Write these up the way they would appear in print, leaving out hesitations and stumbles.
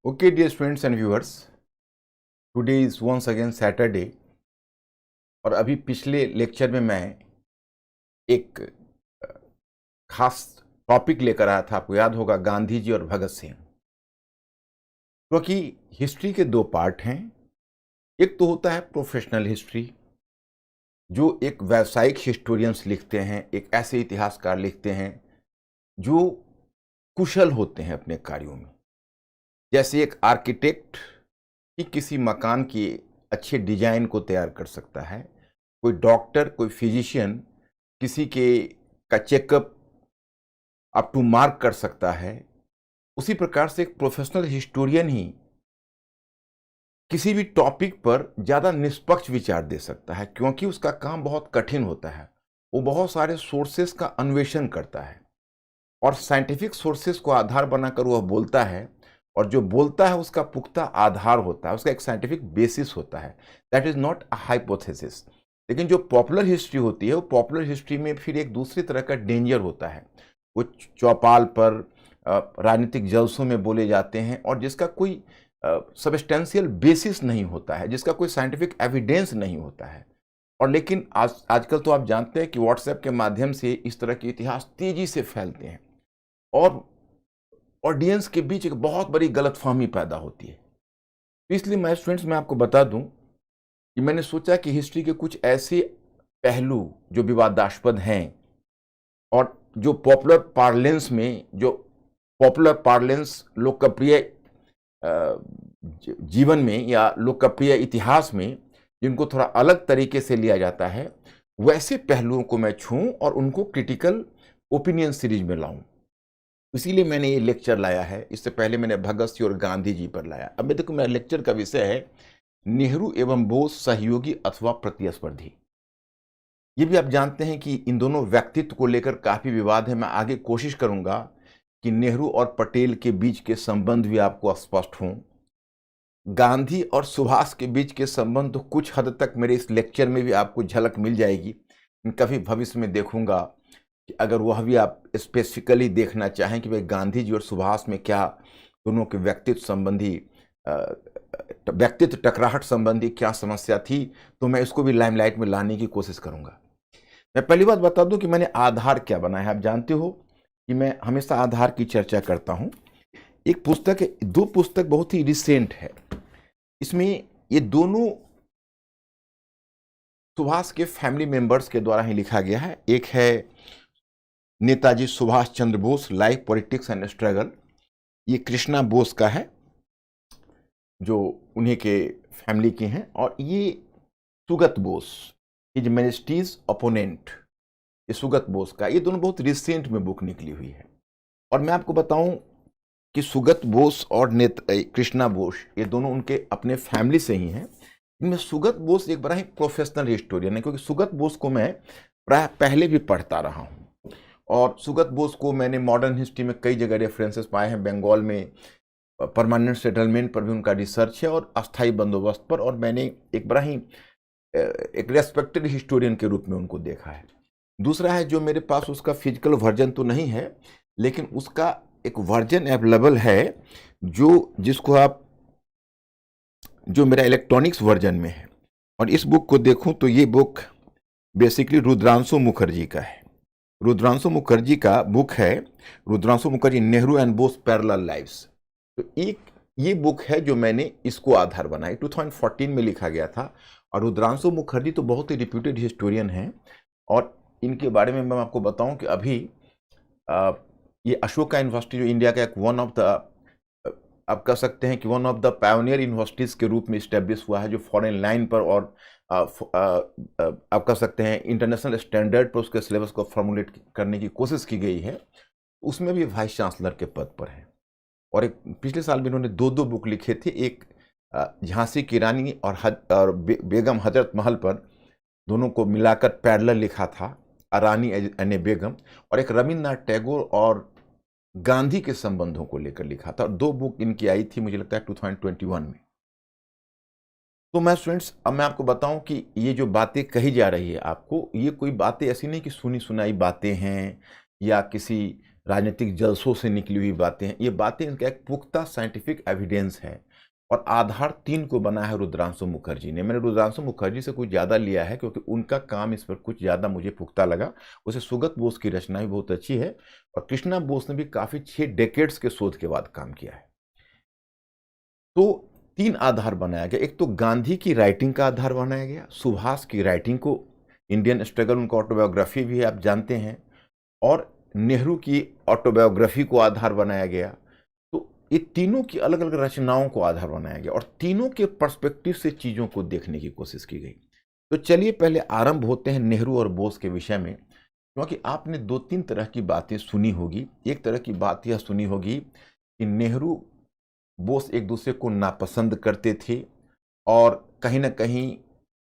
Okay, dear students and viewers, today is once again Saturday और अभी पिछले lecture में मैं एक खास टॉपिक लेकर आया था। आपको याद होगा, गांधी जी और भगत सिंह। क्योंकि हिस्ट्री के दो पार्ट हैं। एक तो होता है प्रोफेशनल हिस्ट्री, जो एक व्यावसायिक हिस्टोरियंस लिखते हैं, एक ऐसे इतिहासकार लिखते हैं जो कुशल होते हैं अपने कार्यों में। जैसे एक आर्किटेक्ट कि किसी मकान की अच्छे डिजाइन को तैयार कर सकता है, कोई डॉक्टर, कोई फिजिशियन किसी का चेकअप अप टू मार्क कर सकता है, उसी प्रकार से एक प्रोफेशनल हिस्टोरियन ही किसी भी टॉपिक पर ज़्यादा निष्पक्ष विचार दे सकता है, क्योंकि उसका काम बहुत कठिन होता है। वो बहुत सारे सोर्सेस का अन्वेषण करता है और साइंटिफिक सोर्सेस को आधार बनाकर वह बोलता है, और जो बोलता है उसका पुख्ता आधार होता है, उसका एक साइंटिफिक बेसिस होता है। That is not a hypothesis. लेकिन जो पॉपुलर हिस्ट्री होती है, वो पॉपुलर हिस्ट्री में फिर एक दूसरी तरह का डेंजर होता है। वो चौपाल पर राजनीतिक जलसों में बोले जाते हैं और जिसका कोई सबस्टेंशियल बेसिस नहीं होता है, जिसका कोई साइंटिफिक एविडेंस नहीं होता है। और लेकिन आजकल तो आप जानते हैं कि व्हाट्सएप के माध्यम से इस तरह के इतिहास तेजी से फैलते हैं और ऑडियंस के बीच एक बहुत बड़ी गलतफहमी पैदा होती है। तो इसलिए मैं स्टूडेंट्स में आपको बता दूं कि मैंने सोचा कि हिस्ट्री के कुछ ऐसे पहलू जो विवादास्पद हैं और जो पॉपुलर पार्लेंस लोकप्रिय जीवन में या लोकप्रिय इतिहास में जिनको थोड़ा अलग तरीके से लिया जाता है, वैसे पहलुओं को मैं छूऊं और उनको क्रिटिकल ओपिनियन सीरीज में लाऊं। इसीलिए मैंने ये लेक्चर लाया है। इससे पहले मैंने भगत सिंह और गांधी जी पर लाया। अब देखो, मेरा लेक्चर का विषय है नेहरू एवं बोस सहयोगी अथवा प्रतिस्पर्धी। ये भी आप जानते हैं कि इन दोनों व्यक्तित्व को लेकर काफी विवाद है। मैं आगे कोशिश करूंगा कि नेहरू और पटेल के बीच के संबंध भी आपको स्पष्ट हों। गांधी और सुभाष के बीच के संबंध तो कुछ हद तक मेरे इस लेक्चर में भी आपको झलक मिल जाएगी। कभी भविष्य में देखूंगा कि अगर वह भी आप स्पेसिफिकली देखना चाहें कि भाई गांधी जी और सुभाष में क्या दोनों के व्यक्तित्व टकराहट संबंधी क्या समस्या थी, तो मैं इसको भी लाइमलाइट में लाने की कोशिश करूंगा। मैं पहली बात बता दूं कि मैंने आधार क्या बनाया है। आप जानते हो कि मैं हमेशा आधार की चर्चा करता हूं। एक पुस्तक है, दो पुस्तक बहुत ही रिसेंट है। इसमें ये दोनों सुभाष के फैमिली मेंबर्स के द्वारा ही लिखा गया है। एक है Netaji Subhash Chandra Bose, life, politics and struggle. ये कृष्णा बोस का है, जो उन्हीं के फैमिली के हैं। और ये Sugata Bose, his majesty's opponent, ये सुगत बोस का। ये दोनों बहुत रिसेंट में बुक निकली हुई है। और मैं आपको बताऊं कि सुगत बोस और कृष्णा बोस, ये दोनों उनके अपने फैमिली से ही हैं। इनमें सुगत बोस एक बड़ा ही प्रोफेशनल हिस्टोरियन है, क्योंकि सुगत बोस को मैं प्राय पहले भी पढ़ता रहा हूँ। और सुगत बोस को मैंने मॉडर्न हिस्ट्री में कई जगह रेफरेंसेस पाए हैं। बंगाल में परमानेंट सेटलमेंट पर भी उनका रिसर्च है और अस्थायी बंदोबस्त पर, और मैंने एक बड़ा ही एक रेस्पेक्टेड हिस्टोरियन के रूप में उनको देखा है। दूसरा है, जो मेरे पास उसका फिजिकल वर्जन तो नहीं है, लेकिन उसका एक वर्जन अवेलेबल है जो मेरा इलेक्ट्रॉनिक्स वर्जन में है। और इस बुक को देखूं तो ये बुक बेसिकली रुद्रांशु मुखर्जी का है। रुद्रांशु मुखर्जी का बुक है, Rudrangshu Mukherjee Nehru and boss parallel lives. तो एक ये बुक है जो मैंने इसको आधार बनाई, 2014 में लिखा गया था। और रुद्रांशु मुखर्जी तो बहुत ही रिप्यूटेड हिस्टोरियन हैं। और इनके बारे में मैं आपको बताऊं कि अभी ये अशोका यूनिवर्सिटी, जो इंडिया का एक आप कह सकते हैं कि one of the pioneer universities के रूप में स्टैब्लिश हुआ है, जो फॉरेन लाइन पर और आप कह सकते हैं इंटरनेशनल स्टैंडर्ड पर उसके सिलेबस को फॉर्मुलेट करने की कोशिश की गई है। उसमें भी वाइस चांसलर के पद पर है। और एक पिछले साल भी इन्होंने दो बुक लिखे थे। एक झांसी की रानी और बेगम हजरत महल पर, दोनों को मिलाकर पैरेलल लिखा था, रानी एंड ए बेगम। और एक रविन्द्रनाथ टैगोर और गांधी के संबंधों को लेकर लिखा था। और दो बुक इनकी आई थी, मुझे लगता है 2021 में। तो मैं स्टूडेंट्स, अब मैं आपको बताऊं कि ये जो बातें कही जा रही है आपको, ये कोई बातें ऐसी नहीं कि सुनी सुनाई बातें हैं या किसी राजनीतिक जलसों से निकली हुई बातें हैं। ये बातें, इनका एक पुख्ता साइंटिफिक एविडेंस है और आधार 3 को बनाया है रुद्रांशु मुखर्जी ने। मैंने रुद्रांशु मुखर्जी से कुछ ज़्यादा लिया है क्योंकि उनका काम इस पर कुछ ज़्यादा मुझे पुख्ता लगा। उसे सुगत बोस की रचना भी बहुत अच्छी है और कृष्णा बोस ने भी काफ़ी 6 डेकेड्स के शोध के बाद काम किया है। तो 3 आधार बनाया गया। एक तो गांधी की राइटिंग का आधार बनाया गया, सुभाष की राइटिंग को, इंडियन स्ट्रगल उनका ऑटोबायोग्राफी भी आप जानते हैं, और नेहरू की ऑटोबायोग्राफी को आधार बनाया गया। तो ये तीनों की अलग अलग रचनाओं को आधार बनाया गया और तीनों के पर्सपेक्टिव से चीज़ों को देखने की कोशिश की गई। तो चलिए पहले आरंभ होते हैं नेहरू और बोस के विषय में, क्योंकि आपने 2-3 तरह की बातें सुनी होगी। एक तरह की बात यह सुनी होगी कि नेहरू बोस एक दूसरे को नापसंद करते थे और कहीं ना कहीं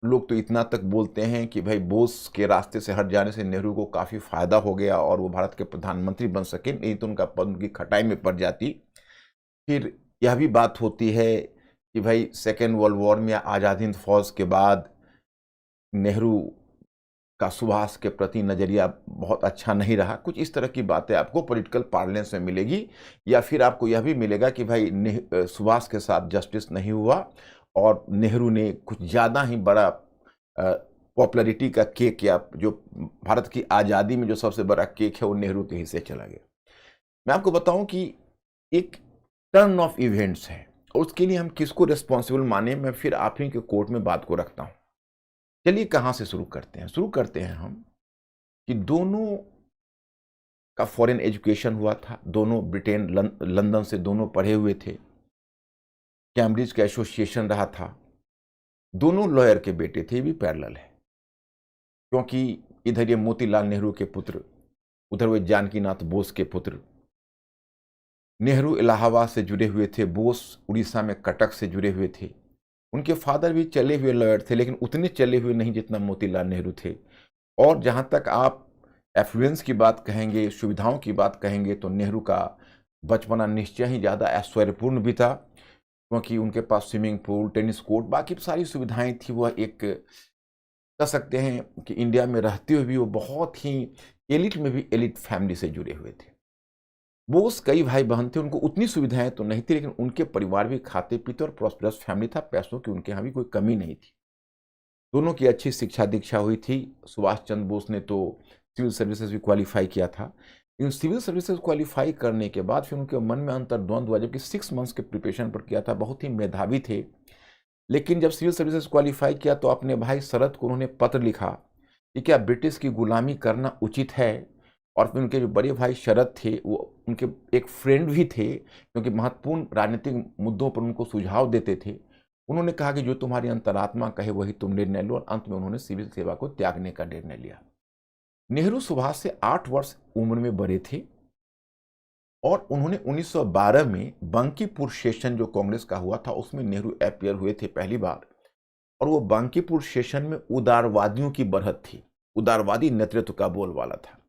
लोग तो इतना तक बोलते हैं कि भाई बोस के रास्ते से हट जाने से नेहरू को काफ़ी फायदा हो गया और वो भारत के प्रधानमंत्री बन सके, नहीं तो उनका पद उनकी खटाई में पड़ जाती। फिर यह भी बात होती है कि भाई सेकेंड वर्ल्ड वॉर में आज़ाद हिंद फौज के बाद नेहरू का सुभाष के प्रति नज़रिया बहुत अच्छा नहीं रहा। कुछ इस तरह की बातें आपको पॉलिटिकल पार्लेंस में मिलेगी, या फिर आपको यह भी मिलेगा कि भाई सुभाष के साथ जस्टिस नहीं हुआ और नेहरू ने कुछ ज़्यादा ही बड़ा पॉपुलैरिटी का केक, या जो भारत की आज़ादी में जो सबसे बड़ा केक है वो नेहरू के हिस्से चला गया। मैं आपको बताऊं कि एक टर्न ऑफ इवेंट्स है और उसके लिए हम किसको रिस्पॉन्सिबल माने, मैं फिर आप ही के कोर्ट में बात को रखता हूं। चलिए कहाँ से शुरू करते हैं। शुरू करते हैं हम कि दोनों का फॉरेन एजुकेशन हुआ था, दोनों ब्रिटेन लंदन से दोनों पढ़े हुए थे, कैम्ब्रिज का एसोसिएशन रहा था, दोनों लॉयर के बेटे थे। ये भी पैरेलल है क्योंकि इधर ये मोतीलाल नेहरू के पुत्र, उधर वे जानकीनाथ बोस के पुत्र। नेहरू इलाहाबाद से जुड़े हुए थे, बोस उड़ीसा में कटक से जुड़े हुए थे। उनके फादर भी चले हुए लॉयर थे, लेकिन उतने चले हुए नहीं जितना मोतीलाल नेहरू थे। और जहाँ तक आप एफ्लुएंस की बात कहेंगे, सुविधाओं की बात कहेंगे, तो नेहरू का बचपना निश्चय ही ज़्यादा ऐश्वर्यपूर्ण भी था, क्योंकि उनके पास स्विमिंग पूल, टेनिस कोर्ट, बाकी सारी सुविधाएं थी। वह एक कह सकते हैं कि इंडिया में रहते हुए भी वो बहुत ही एलिट में भी एलिट फैमिली से जुड़े हुए थे। बोस कई भाई बहन थे, उनको उतनी सुविधाएं तो नहीं थी, लेकिन उनके परिवार भी खाते पीते और प्रॉस्पेरस फैमिली था, पैसों की उनके यहाँ भी कोई कमी नहीं थी। दोनों की अच्छी शिक्षा दीक्षा हुई थी। सुभाष चंद्र बोस ने तो सिविल सर्विसेज भी क्वालिफाई किया था। इन सिविल सर्विसेज क्वालिफाई करने के बाद फिर उनके मन में अंतर्द्वंद हुआ, जबकि 6 मंथ्स के प्रिपरेशन पर किया था, बहुत ही मेधावी थे। लेकिन जब सिविल सर्विसेज क्वालिफाई किया तो अपने भाई शरद को उन्होंने पत्र लिखा कि क्या ब्रिटिश की गुलामी करना उचित है। और फिर उनके जो बड़े भाई शरद थे, वो उनके एक फ्रेंड भी थे, क्योंकि महत्वपूर्ण राजनीतिक मुद्दों पर उनको सुझाव देते थे। उन्होंने कहा कि जो तुम्हारी अंतरात्मा कहे वही तुम निर्णय लो, और अंत में उन्होंने सिविल सेवा को त्यागने का निर्णय लिया। नेहरू सुभाष से 8 वर्ष उम्र में बड़े थे और उन्होंने 1912 में बांकीपुर सेशन जो कांग्रेस का हुआ था उसमें नेहरू अपीयर हुए थे पहली बार। और वो बांकीपुर सेशन में उदारवादियों की बढ़त थी, उदारवादी नेतृत्व का बोलबाला था।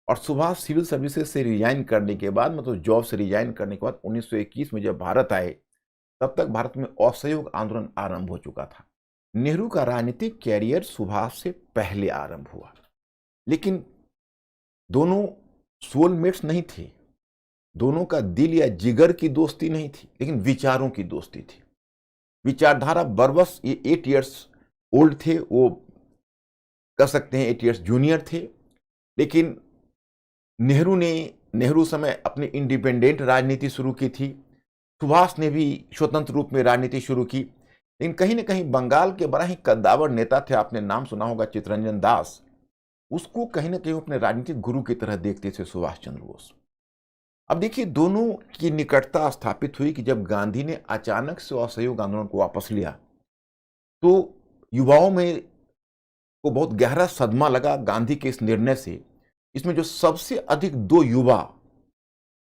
और सुभाष सिविल सर्विसेज से रिजाइन करने के बाद, मतलब जॉब से रिजाइन करने के बाद 1921 में जब भारत आए, तब तक भारत में असहयोग आंदोलन आरंभ हो चुका था। नेहरू का राजनीतिक कैरियर सुभाष से पहले आरंभ हुआ, लेकिन दोनों सोलमेट्स नहीं थे, दोनों का दिल या जिगर की दोस्ती नहीं थी, लेकिन विचारों की दोस्ती थी। विचारधारा बरबस, ये 8 इयर्स ओल्ड थे, वो कह सकते हैं 8 इयर्स जूनियर थे। लेकिन नेहरू समय अपनी इंडिपेंडेंट राजनीति शुरू की थी, सुभाष ने भी स्वतंत्र रूप में राजनीति शुरू की। लेकिन कहीं ना कहीं बंगाल के बड़ा ही कद्दावर नेता थे, आपने नाम सुना होगा चित्तरंजन दास, उसको कहीं ना कहीं अपने राजनीतिक गुरु की तरह देखते थे सुभाष चंद्र बोस। अब देखिए, दोनों की निकटता स्थापित हुई कि जब गांधी ने अचानक से असहयोग आंदोलन को वापस लिया तो युवाओं में को बहुत गहरा सदमा लगा गांधी के इस निर्णय से। इसमें जो सबसे अधिक 2 युवा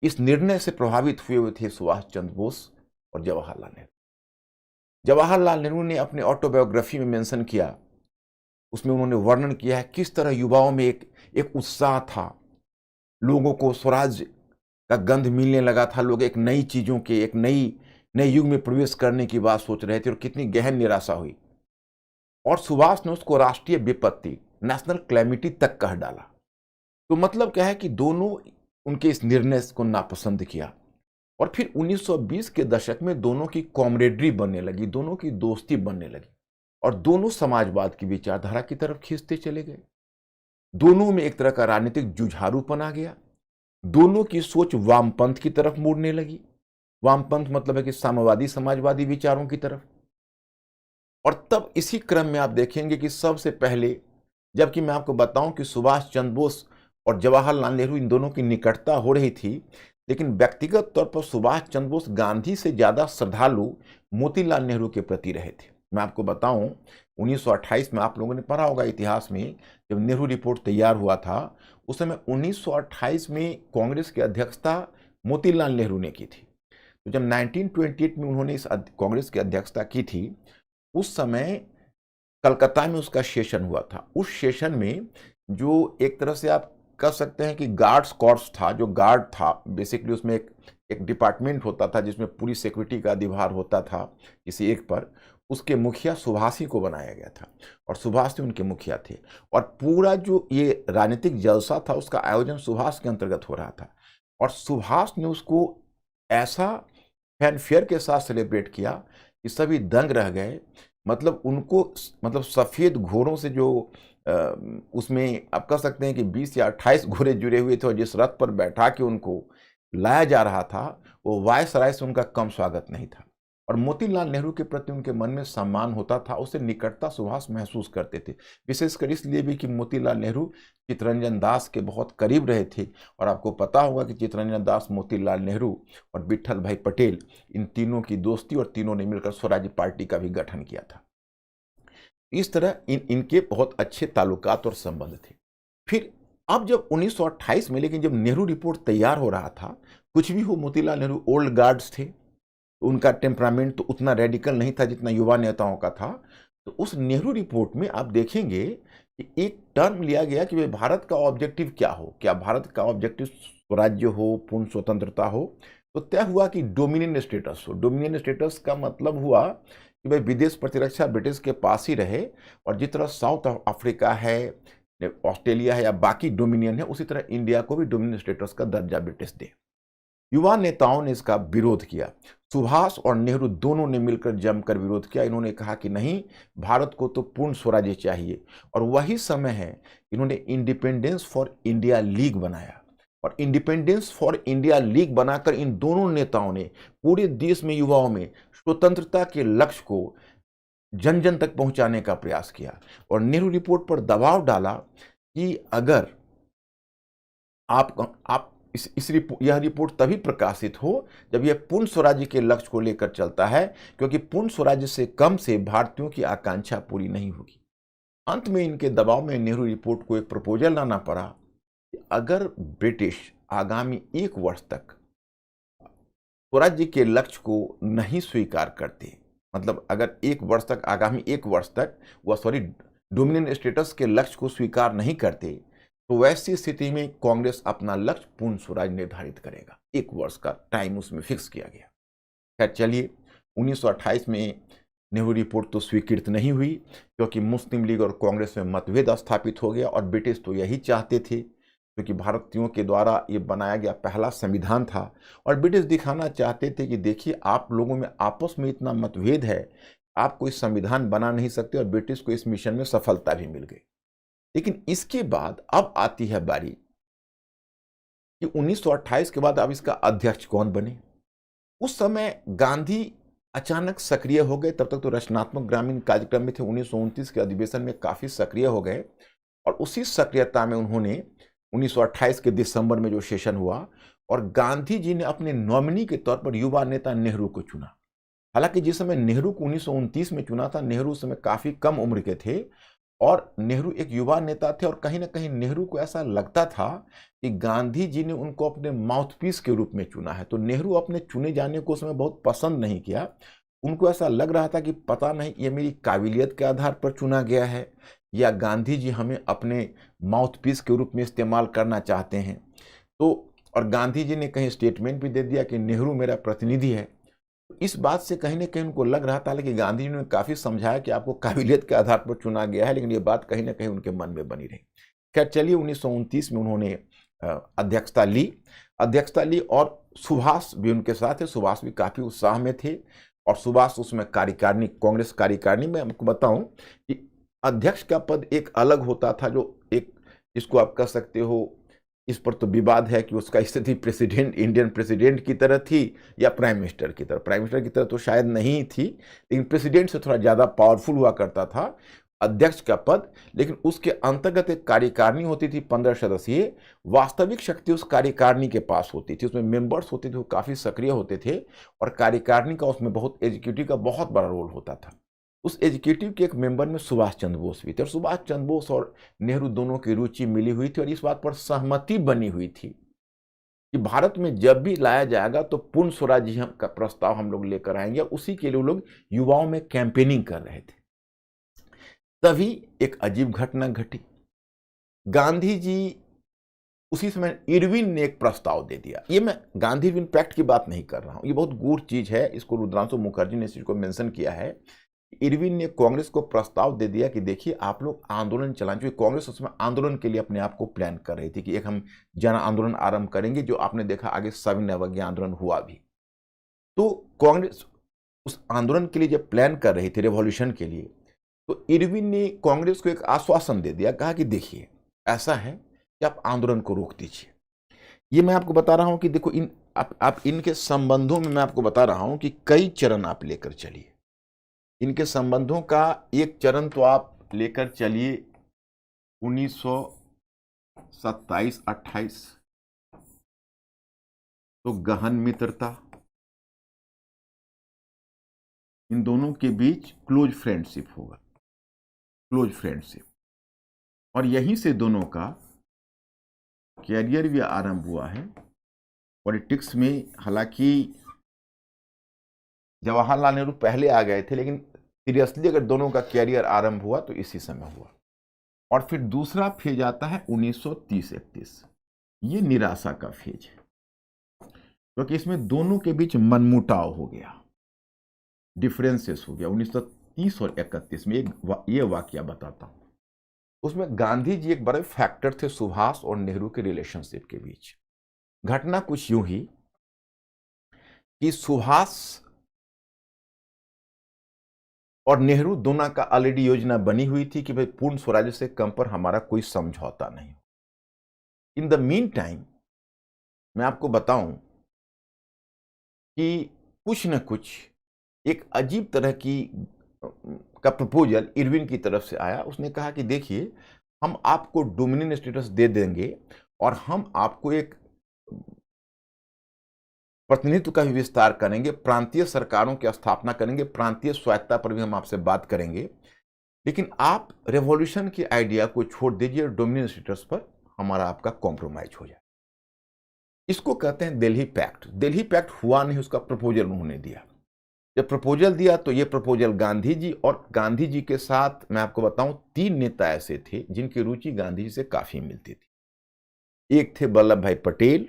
इस निर्णय से प्रभावित हुए थे सुभाष चंद्र बोस और जवाहरलाल नेहरू। जवाहरलाल नेहरू ने अपने ऑटोबायोग्राफी में मेंशन किया, उसमें उन्होंने वर्णन किया है किस तरह युवाओं में एक उत्साह था, लोगों को स्वराज का गंध मिलने लगा था, लोग एक नई चीजों के, एक नए युग में प्रवेश करने की बात सोच रहे थे, और कितनी गहन निराशा हुई। और सुभाष ने उसको राष्ट्रीय विपत्ति, नेशनल क्लैमिटी तक कह डाला। तो मतलब क्या है कि दोनों उनके इस निर्णय को नापसंद किया और फिर 1920 के दशक में दोनों की कॉमरेडरी बनने लगी, दोनों की दोस्ती बनने लगी और दोनों समाजवाद की विचारधारा की तरफ खींचते चले गए। दोनों में एक तरह का राजनीतिक जुझारूपन आ गया। दोनों की सोच वामपंथ की तरफ मुड़ने लगी। वामपंथ मतलब है कि साम्यवादी समाजवादी विचारों की तरफ। और तब इसी क्रम में आप देखेंगे कि सबसे पहले, जबकि मैं आपको बताऊं कि सुभाष चंद्र बोस और जवाहरलाल नेहरू इन दोनों की निकटता हो रही थी, लेकिन व्यक्तिगत तौर पर सुभाष चंद्र बोस गांधी से ज्यादा श्रद्धालु मोतीलाल नेहरू के प्रति रहे थे। मैं आपको बताऊं 1928 में, आप लोगों ने पढ़ा होगा इतिहास में, जब नेहरू रिपोर्ट तैयार हुआ था उस समय 1928 में कांग्रेस की अध्यक्षता मोतीलाल नेहरू ने की थी। तो जब 1928 में उन्होंने इस कांग्रेस की अध्यक्षता की थी, उस समय कलकत्ता में उसका सेशन हुआ था। उस सेशन में जो एक तरह से आप कह सकते हैं कि गार्ड्स कॉर्प्स था, जो गार्ड था बेसिकली, उसमें एक डिपार्टमेंट होता था जिसमें पूरी सिक्योरिटी का अधिभार होता था किसी एक पर, उसके मुखिया सुभाष ही को बनाया गया था और सुभाष ही उनके मुखिया थे। और पूरा जो ये राजनीतिक जलसा था उसका आयोजन सुभाष के अंतर्गत हो रहा था और सुभाष ने उसको ऐसा फैनफेयर के साथ सेलिब्रेट किया कि सभी दंग रह गए। मतलब उनको, मतलब सफ़ेद घोड़ों से जो उसमें आप कह सकते हैं कि 20 या 28 घोड़े जुड़े हुए थे और जिस रथ पर बैठा के उनको लाया जा रहा था, वो वायसराय से उनका कम स्वागत नहीं था। और मोतीलाल नेहरू के प्रति उनके मन में सम्मान होता था, उससे निकटता सुभाष महसूस करते थे। विशेषकर इसलिए भी कि मोतीलाल नेहरू चित्तरंजन दास के बहुत करीब रहे थे और आपको पता होगा कि चित्तरंजन दास, मोतीलाल नेहरू और विट्ठल भाई पटेल, इन तीनों की दोस्ती और तीनों ने मिलकर स्वराज्य पार्टी का भी गठन किया था। इस तरह इनके बहुत अच्छे ताल्लुकात और संबंध थे। फिर अब जब 1928 में, लेकिन जब नेहरू रिपोर्ट तैयार हो रहा था, कुछ भी हो मोतीलाल नेहरू ओल्ड गार्ड्स थे, उनका टेम्परामेंट तो उतना रेडिकल नहीं था जितना युवा नेताओं का था। तो उस नेहरू रिपोर्ट में आप देखेंगे कि एक टर्म लिया गया कि भाई भारत का ऑब्जेक्टिव क्या हो, क्या भारत का ऑब्जेक्टिव स्वराज्य हो, पूर्ण स्वतंत्रता हो। तो तय हुआ कि डोमिनियन स्टेटस हो। डोमिनियन स्टेटस का मतलब हुआ कि भाई विदेश प्रतिरक्षा ब्रिटिश के पास ही रहे और जिस तरह साउथ अफ्रीका है, ऑस्ट्रेलिया है या बाकी डोमिनियन है, उसी तरह इंडिया को भी डोमिनियन स्टेटस का दर्जा ब्रिटिश दे। युवा नेताओं ने इसका विरोध किया। सुभाष और नेहरू दोनों ने मिलकर जमकर विरोध किया। इन्होंने कहा कि नहीं, भारत को तो पूर्ण स्वराज्य चाहिए। और वही समय है इन्होंने इंडिपेंडेंस फॉर इंडिया लीग बनाया और इंडिपेंडेंस फॉर इंडिया लीग बनाकर इन दोनों नेताओं ने पूरे देश में युवाओं में स्वतंत्रता के लक्ष्य को जन जन तक पहुंचाने का प्रयास किया और नेहरू रिपोर्ट पर दबाव डाला कि अगर आप यह रिपोर्ट तभी प्रकाशित हो जब यह पूर्ण स्वराज्य के लक्ष्य को लेकर चलता है, क्योंकि पूर्ण स्वराज्य से कम से भारतीयों की आकांक्षा पूरी नहीं होगी। अंत में इनके दबाव में नेहरू रिपोर्ट को एक प्रपोजल लाना पड़ा कि अगर ब्रिटिश आगामी 1 वर्ष तक स्वराज्य के लक्ष्य को नहीं स्वीकार करते, मतलब अगर 1 वर्ष तक, आगामी 1 वर्ष तक वह डोमिनियन स्टेटस के लक्ष्य को स्वीकार नहीं करते, तो वैसी स्थिति में कांग्रेस अपना लक्ष्य पूर्ण स्वराज निर्धारित करेगा। 1 वर्ष का टाइम उसमें फिक्स किया गया। खैर चलिए, 1928 में नेहरू रिपोर्ट तो स्वीकृत नहीं हुई, क्योंकि मुस्लिम लीग और कांग्रेस में मतभेद स्थापित हो गया और ब्रिटिश तो यही चाहते थे, क्योंकि भारतीयों के द्वारा ये बनाया गया पहला संविधान था और ब्रिटिश दिखाना चाहते थे कि देखिए, आप लोगों में आपस में इतना मतभेद है, आप कोई संविधान बना नहीं सकते, और ब्रिटिश को इस मिशन में सफलता भी मिल गई। लेकिन इसके बाद अब आती है बारी कि 1928 के बाद अब इसका अध्यक्ष कौन बने। उस समय गांधी अचानक सक्रिय हो गए। तब तक तो रचनात्मक ग्रामीण कार्यक्रम में थे। 1929 के अधिवेशन में काफी सक्रिय हो गए और उसी सक्रियता में उन्होंने 1928 के दिसंबर में जो सेशन हुआ और गांधी जी ने अपने नॉमिनी के तौर पर युवा नेता नेहरू को चुना। हालांकि जिस समय नेहरू को 1929 में चुना था, नेहरू उस समय काफी कम उम्र के थे और नेहरू एक युवा नेता थे और कहीं ना कहीं नेहरू को ऐसा लगता था कि गांधी जी ने उनको अपने माउथपीस के रूप में चुना है। तो नेहरू अपने चुने जाने को उसमें बहुत पसंद नहीं किया। उनको ऐसा लग रहा था कि पता नहीं ये मेरी काबिलियत के आधार पर चुना गया है या गांधी जी हमें अपने माउथपीस के रूप में इस्तेमाल करना चाहते हैं। तो और गांधी जी ने कहीं स्टेटमेंट भी दे दिया कि नेहरू मेरा प्रतिनिधि है। इस बात से कहीं ना कहीं उनको लग रहा था, लेकिन गांधी जी ने काफी समझाया कि आपको काबिलियत के आधार पर चुना गया है, लेकिन ये बात कहीं ना कहीं उनके मन में बनी रही। खैर चलिए 1929 में उन्होंने अध्यक्षता ली और सुभाष भी उनके साथ थे। सुभाष भी काफ़ी उत्साह में थे और सुभाष उसमें कार्यकारिणी, कांग्रेस कार्यकारिणी में, आपको बताऊं कि अध्यक्ष का पद एक अलग होता था, जो एक, इसको आप कह सकते हो, इस पर तो विवाद है कि उसका स्थिति प्रेसिडेंट, इंडियन प्रेसिडेंट की तरह थी या प्राइम मिनिस्टर की तरह। प्राइम मिनिस्टर की तरह तो शायद नहीं थी, लेकिन प्रेसिडेंट से थोड़ा ज़्यादा पावरफुल हुआ करता था अध्यक्ष का पद। लेकिन उसके अंतर्गत एक कार्यकारिणी होती थी 15 सदस्यीय। वास्तविक शक्ति उस कार्यकारिणी के पास होती थी, उसमें मेंबर्स होते थे, वो काफ़ी सक्रिय होते थे और कार्यकारिणी का उसमें बहुत, एग्जीक्यूटिव का बहुत बड़ा रोल होता था। उस एग्जीक्यूटिव के एक मेंबर में सुभाष चंद्र बोस भी थे और सुभाष चंद्र बोस और नेहरू दोनों की रुचि मिली हुई थी और इस बात पर सहमति बनी हुई थी कि भारत में जब भी लाया जाएगा तो पूर्ण स्वराज्य का प्रस्ताव हम लोग लेकर आएंगे। उसी के लिए वो लोग युवाओं में कैंपेनिंग कर रहे थे। तभी एक अजीब घटना घटी। गांधी जी उसी समय, इरविन ने एक प्रस्ताव दे दिया। ये मैं गांधी इरविन पैक्ट की बात नहीं कर रहा हूं, ये बहुत गूढ़ चीज है, इसको रुद्रांशु मुखर्जी ने इस चीज को मेंशन किया है। इरविन ने कांग्रेस को प्रस्ताव दे दिया कि देखिए आप लोग आंदोलन चलाएं, क्योंकि कांग्रेस उसमें आंदोलन के लिए अपने आप को प्लान कर रही थी कि एक हम जन आंदोलन आरंभ करेंगे, जो आपने देखा आगे सविनय अवज्ञा आंदोलन हुआ भी। तो कांग्रेस उस आंदोलन के लिए जब प्लान कर रही थी, रेवोल्यूशन के लिए, तो इरविन ने कांग्रेस को एक आश्वासन दे दिया, कहा कि देखिए ऐसा है कि आप आंदोलन को रोक दीजिए। ये मैं आपको बता रहा हूं कि देखो, आप इनके संबंधों में मैं आपको बता रहा हूं कि कई चरण आप लेकर चलिए। इनके संबंधों का एक चरण तो आप लेकर चलिए 1927-28, तो गहन मित्रता, इन दोनों के बीच क्लोज फ्रेंडशिप होगा, क्लोज फ्रेंडशिप, और यहीं से दोनों का कैरियर भी आरंभ हुआ है पॉलिटिक्स में। हालांकि जवाहरलाल नेहरू पहले आ गए थे, लेकिन सीरियसली अगर दोनों का कैरियर आरंभ हुआ तो इसी समय हुआ। और फिर दूसरा फेज आता है 1930-31, ये निराशा का फेज है, क्योंकि इसमें दोनों के बीच मनमुटाव हो गया, डिफरेंसेस हो गया। 1930 और 31 में ये वाकया बताता हूं। उसमें गांधी जी एक बड़े फैक्टर थे सुभाष और नेहरू के रिलेशनशिप के बीच। घटना कुछ यूं ही कि सुभाष और नेहरू दोनों का ऑलरेडी योजना बनी हुई थी कि भाई पूर्ण स्वराज्य से कम पर हमारा कोई समझौता नहीं। इन द मीन टाइम मैं आपको बताऊं कि कुछ न कुछ एक अजीब तरह की का प्रपोजल इरविन की तरफ से आया। उसने कहा कि देखिए हम आपको डोमिनियन स्टेटस दे देंगे और हम आपको एक प्रतिनिधित्व का भी विस्तार करेंगे, प्रांतीय सरकारों की स्थापना करेंगे, प्रांतीय स्वायत्ता पर भी हम आपसे बात करेंगे, लेकिन आप रेवोल्यूशन की आइडिया को छोड़ दीजिए, डोमिनियन स्टेटस पर हमारा आपका कॉम्प्रोमाइज हो जाए। इसको कहते हैं दिल्ली पैक्ट। दिल्ली पैक्ट हुआ नहीं, उसका प्रपोजल उन्होंने दिया। जब प्रपोजल दिया तो ये प्रपोजल गांधी जी, और गांधी जी के साथ मैं आपको बताऊं 3 नेता ऐसे थे जिनकी रुचि गांधी जी से काफी मिलती थी। एक थे वल्लभ भाई पटेल,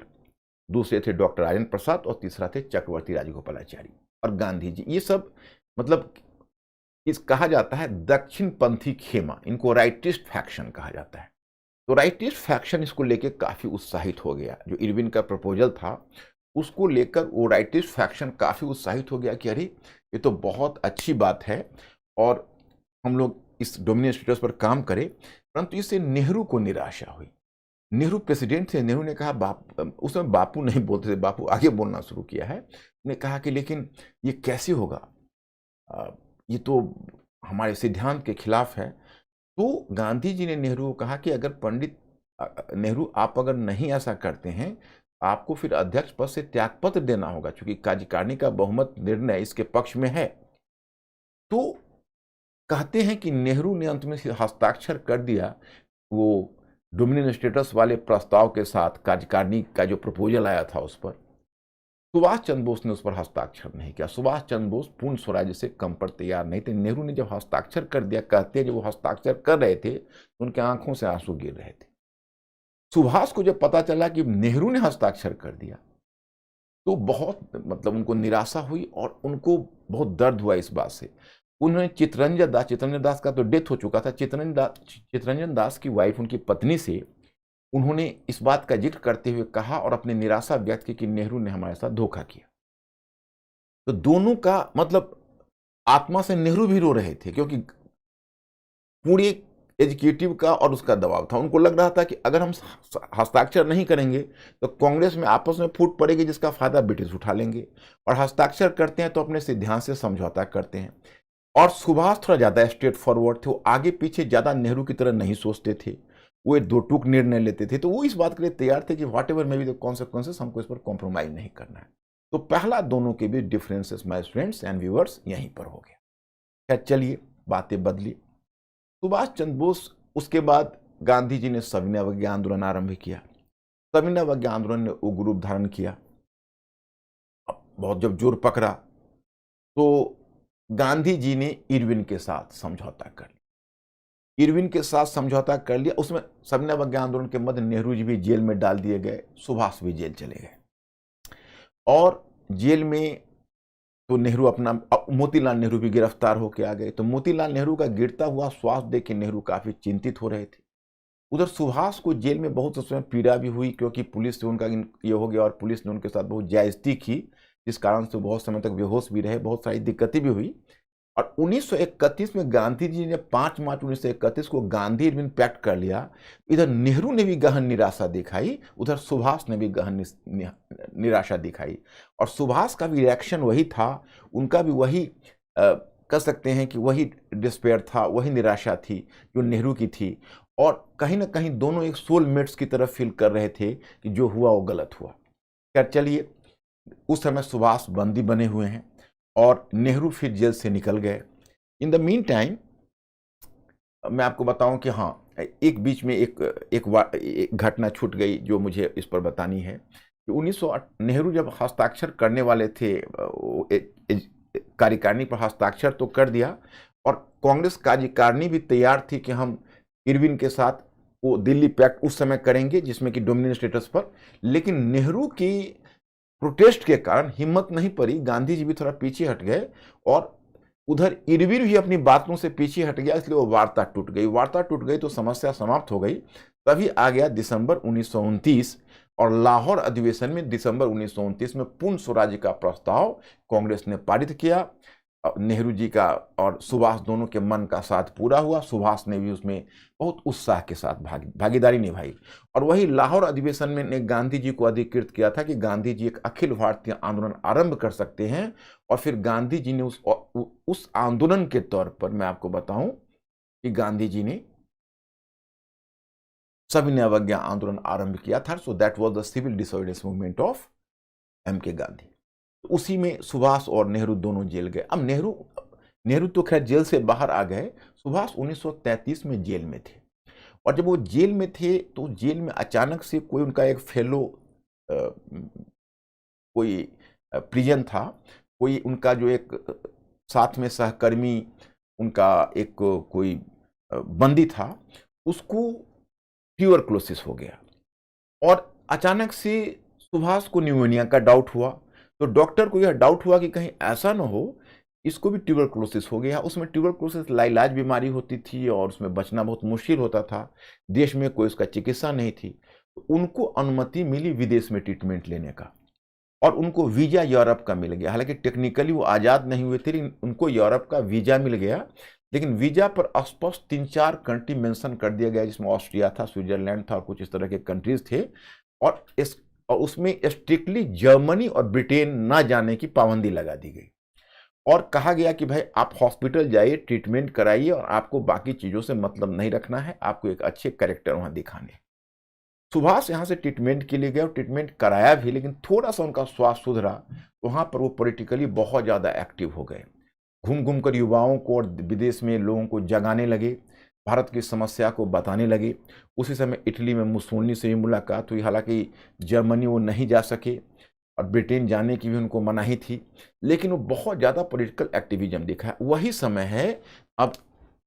दूसरे थे डॉक्टर राजेंद्र प्रसाद और तीसरा थे चक्रवर्ती राजगोपालाचारी और गांधी जी। ये सब मतलब इस कहा जाता है दक्षिण पंथी खेमा, इनको राइटिस्ट फैक्शन कहा जाता है। तो राइटिस्ट फैक्शन इसको लेकर काफी उत्साहित हो गया। जो इरविन का प्रपोजल था उसको लेकर वो राइटिस्ट फैक्शन काफी उत्साहित हो गया कि अरे ये तो बहुत अच्छी बात है और हम लोग इस डोमिनियन स्टेटस पर काम करें। परंतु इससे नेहरू को निराशा हुई। नेहरू प्रेसिडेंट थे, नेहरू ने कहा, उस समय बापू नहीं बोलते थे, बापू आगे बोलना शुरू किया है। उन्होंने कहा कि लेकिन ये कैसे होगा, ये तो हमारे सिद्धांत के खिलाफ है। तो गांधी जी ने नेहरू को कहा कि अगर पंडित नेहरू आप अगर नहीं ऐसा करते हैं, आपको फिर अध्यक्ष पद से त्यागपत्र देना होगा, क्योंकि कार्यकारिणी का बहुमत निर्णय इसके पक्ष में है। तो कहते हैं कि नेहरू ने अंत में हस्ताक्षर कर दिया वो डोमिनियन स्टेटस वाले प्रस्ताव के साथ। कार्यकारिणी का जो प्रपोजल आया था उस पर सुभाष चंद्र बोस ने उस पर हस्ताक्षर नहीं किया। सुभाष चंद्र बोस पूर्ण स्वराज्य से कम पर तैयार नहीं थे। नेहरू ने जब हस्ताक्षर कर दिया, कहते हैं जब वो हस्ताक्षर कर रहे थे तो उनके आंखों से आंसू गिर रहे थे। सुभाष को जब पता चला कि नेहरू ने हस्ताक्षर कर दिया तो बहुत मतलब उनको निराशा हुई और उनको बहुत दर्द हुआ इस बात से। उन्होंने चित्तरंजन दास का तो डेथ हो चुका था, चित्तरंजन दास की वाइफ, उनकी पत्नी से उन्होंने इस बात का जिक्र करते हुए कहा और अपनी निराशा व्यक्त की कि नेहरू ने हमारे साथ धोखा किया। तो दोनों का मतलब आत्मा से नेहरू भी रो रहे थे, क्योंकि पूरी एग्जीक्यूटिव का और उसका दबाव था। उनको लग रहा था कि अगर हम हस्ताक्षर नहीं करेंगे तो कांग्रेस में आपस में फूट पड़ेगी, जिसका फायदा ब्रिटिश उठा लेंगे, और हस्ताक्षर करते हैं तो अपने सिद्धांत से समझौता करते हैं। और सुभाष थोड़ा ज़्यादा स्ट्रेट फॉरवर्ड थे, वो आगे पीछे ज़्यादा नेहरू की तरह नहीं सोचते थे, वो एक दो टूक निर्णय लेते थे। तो वो इस बात के लिए तैयार थे कि what ever may be the consequences, हमको इस पर कॉम्प्रोमाइज नहीं करना है। तो पहला दोनों के बीच differences my friends and viewers यहीं पर हो गया। खैर चलिए, बातें बदली। सुभाष चंद्र बोस, उसके बाद गांधी जी ने सविनय अवज्ञा आंदोलन आरंभ किया। सविनय अवज्ञा आंदोलन ने उग्र रूप धारण किया। बहुत जब जोर पकड़ा तो गांधी जी ने इरविन के साथ समझौता कर लिया। इरविन के साथ समझौता कर लिया। उसमें सविनय अवज्ञा आंदोलन के मध्य नेहरू जी भी जेल में डाल दिए गए, सुभाष भी जेल चले गए। और जेल में तो नेहरू अपना, मोतीलाल नेहरू भी गिरफ्तार होकर आ गए। तो मोतीलाल नेहरू का गिरता हुआ स्वास्थ्य देख के नेहरू काफी चिंतित हो रहे थे। उधर सुभाष को जेल में बहुत समय पीड़ा भी हुई, क्योंकि पुलिस से उनका ये हो गया और पुलिस ने उनके साथ बहुत ज्यादती की, जिस कारण से बहुत समय तक बेहोश भी रहे, बहुत सारी दिक्कतें भी हुई। और 1931 में गांधी जी ने 5 मार्च 1931 को गांधी इरविन पैक्ट कर लिया। इधर नेहरू ने भी गहन निराशा दिखाई, उधर सुभाष ने भी गहन निराशा दिखाई। और सुभाष का भी रिएक्शन वही था, उनका भी वही कह सकते हैं कि वही डिस्पेयर था, वही निराशा थी जो नेहरू की थी। और कहीं ना कहीं दोनों एक सोलमेट्स की तरफ फील कर रहे थे कि जो हुआ वो गलत हुआ। खैर चलिए, उस समय सुभाष बंदी बने हुए हैं और नेहरू फिर जेल से निकल गए। इन द मीन टाइम मैं आपको बताऊं कि हाँ, एक बीच में एक घटना छूट गई जो मुझे इस पर बतानी है कि नेहरू जब हस्ताक्षर करने वाले थे, कार्यकारिणी पर हस्ताक्षर तो कर दिया और कांग्रेस कार्यकारिणी भी तैयार थी कि हम इरविन के साथ वो दिल्ली पैक्ट उस समय करेंगे जिसमें कि डोमिनियन स्टेटस पर। लेकिन नेहरू की प्रोटेस्ट के कारण हिम्मत नहीं पड़ी, गांधी जी भी थोड़ा पीछे हट गए और उधर इरविन भी अपनी बातों से पीछे हट गया, इसलिए वो वार्ता टूट गई। वार्ता टूट गई तो समस्या समाप्त हो गई। तभी आ गया दिसंबर 1929 और लाहौर अधिवेशन में दिसंबर 1929 में पूर्ण स्वराज्य का प्रस्ताव कांग्रेस ने पारित किया। नेहरू जी का और सुभाष दोनों के मन का साथ पूरा हुआ। सुभाष ने भी उसमें बहुत उत्साह के साथ भागीदारी निभाई। और वही लाहौर अधिवेशन में ने गांधी जी को अधिकृत किया था कि गांधी जी एक अखिल भारतीय आंदोलन आरंभ कर सकते हैं। और फिर गांधी जी ने उस आंदोलन के तौर पर मैं आपको बताऊं कि गांधी जी ने सविनय अवज्ञा आंदोलन आरंभ किया था। So that was the civil disobedience movement of M.K. Gandhi. उसी में सुभाष और नेहरू दोनों जेल गए। अब नेहरू तो खैर जेल से बाहर आ गए। सुभाष 1933 में जेल में थे और जब वो जेल में थे तो जेल में अचानक से कोई उनका एक फेलो कोई प्रिजन था, कोई उनका जो एक साथ में सहकर्मी उनका एक कोई बंदी था, उसको ट्यूबरक्लोसिस हो गया और अचानक से सुभाष को न्यूमोनिया का डाउट हुआ। तो डॉक्टर को यह डाउट हुआ कि कहीं ऐसा ना हो इसको भी ट्यूबरक्लोसिस हो गया। उसमें ट्यूबरक्लोसिस लाइलाज बीमारी होती थी और उसमें बचना बहुत मुश्किल होता था, देश में कोई उसका चिकित्सा नहीं थी। तो उनको अनुमति मिली विदेश में ट्रीटमेंट लेने का और उनको वीजा यूरोप का मिल गया। हालांकि टेक्निकली वो आज़ाद नहीं हुए थे, लेकिन उनको यूरोप का वीजा मिल गया। लेकिन वीजा पर स्पष्ट 3-4 कंट्री मेंशन कर दिया गया, जिसमें ऑस्ट्रिया था, स्विट्जरलैंड था और कुछ इस तरह के कंट्रीज थे। और उसमें स्ट्रिक्टली जर्मनी और ब्रिटेन ना जाने की पाबंदी लगा दी गई और कहा गया कि भाई आप हॉस्पिटल जाइए, ट्रीटमेंट कराइए और आपको बाकी चीज़ों से मतलब नहीं रखना है, आपको एक अच्छे कैरेक्टर वहाँ दिखाने। सुभाष यहाँ से ट्रीटमेंट के लिए गए और ट्रीटमेंट कराया भी, लेकिन थोड़ा सा उनका स्वास्थ्य सुधरा। वहाँ पर वो पॉलिटिकली बहुत ज़्यादा एक्टिव हो गए, घूम घूम कर युवाओं को और विदेश में लोगों को जगाने लगे, भारत की समस्या को बताने लगे। उसी समय इटली में मुसोलिनी से भी मुलाकात हुई। हालांकि जर्मनी वो नहीं जा सके और ब्रिटेन जाने की भी उनको मनाही थी, लेकिन वो बहुत ज़्यादा पॉलिटिकल एक्टिविज्म दिखाया। वही समय है अब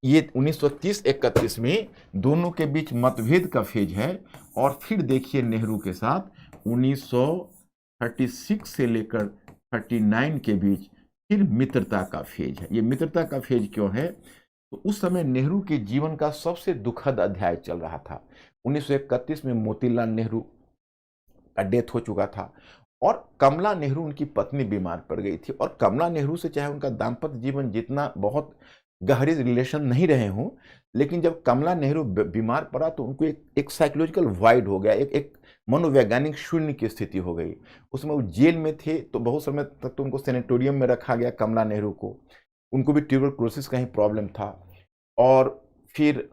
ये 1930-31 में दोनों के बीच मतभेद का फेज है। और फिर देखिए नेहरू के साथ 1936 से लेकर 39 के बीच फिर मित्रता का फेज है। ये मित्रता का फेज क्यों है? तो उस समय नेहरू के जीवन का सबसे दुखद अध्याय चल रहा था। 1931 में मोतीलाल नेहरू का डेथ हो चुका था और कमला नेहरू उनकी पत्नी बीमार पड़ गई थी। और कमला नेहरू से चाहे उनका दाम्पत्य जीवन जितना बहुत गहरे रिलेशन नहीं रहे हों, लेकिन जब कमला नेहरू बीमार पड़ा तो उनको एक साइकोलॉजिकल वाइड हो गया, एक मनोवैज्ञानिक शून्य की स्थिति हो गई। उसमें वो जेल में थे तो बहुत समय तक तो उनको सैनिटोरियम में रखा गया कमला नेहरू को। उनको भी ट्यूबरक्लोसिस का ही प्रॉब्लम था। और फिर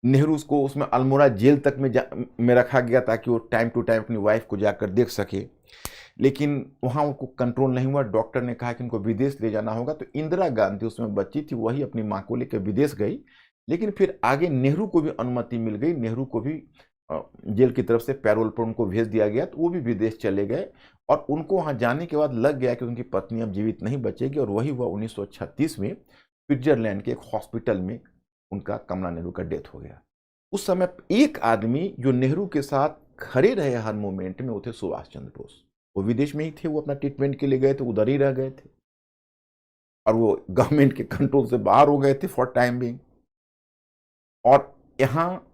नेहरू को उसमें अल्मोड़ा जेल तक में रखा गया ताकि वो टाइम टू टाइम अपनी वाइफ को जाकर देख सके, लेकिन वहाँ उनको कंट्रोल नहीं हुआ। डॉक्टर ने कहा कि उनको विदेश ले जाना होगा, तो इंदिरा गांधी उसमें बच्ची थी, वही अपनी माँ को लेकर विदेश गई। लेकिन फिर आगे नेहरू को भी अनुमति मिल गई, नेहरू को भी जेल की तरफ से पैरोल पर उनको भेज दिया गया, तो वो भी विदेश चले गए। और उनको वहाँ जाने के बाद लग गया कि उनकी पत्नी अब जीवित नहीं बचेगी, और वही हुआ 1936 में स्विट्जरलैंड के एक हॉस्पिटल में उनका कमला नेहरू का डेथ हो गया। उस समय एक आदमी जो नेहरू के साथ खड़े रहे हर मोमेंट में, वो थे सुभाष चंद्र बोस। वो विदेश में ही थे, वो अपना ट्रीटमेंट के लिए गए थे, उधर ही रह गए थे और वो गवर्नमेंट के कंट्रोल से बाहर हो गए थे फॉर टाइम बिंग। और यहाँ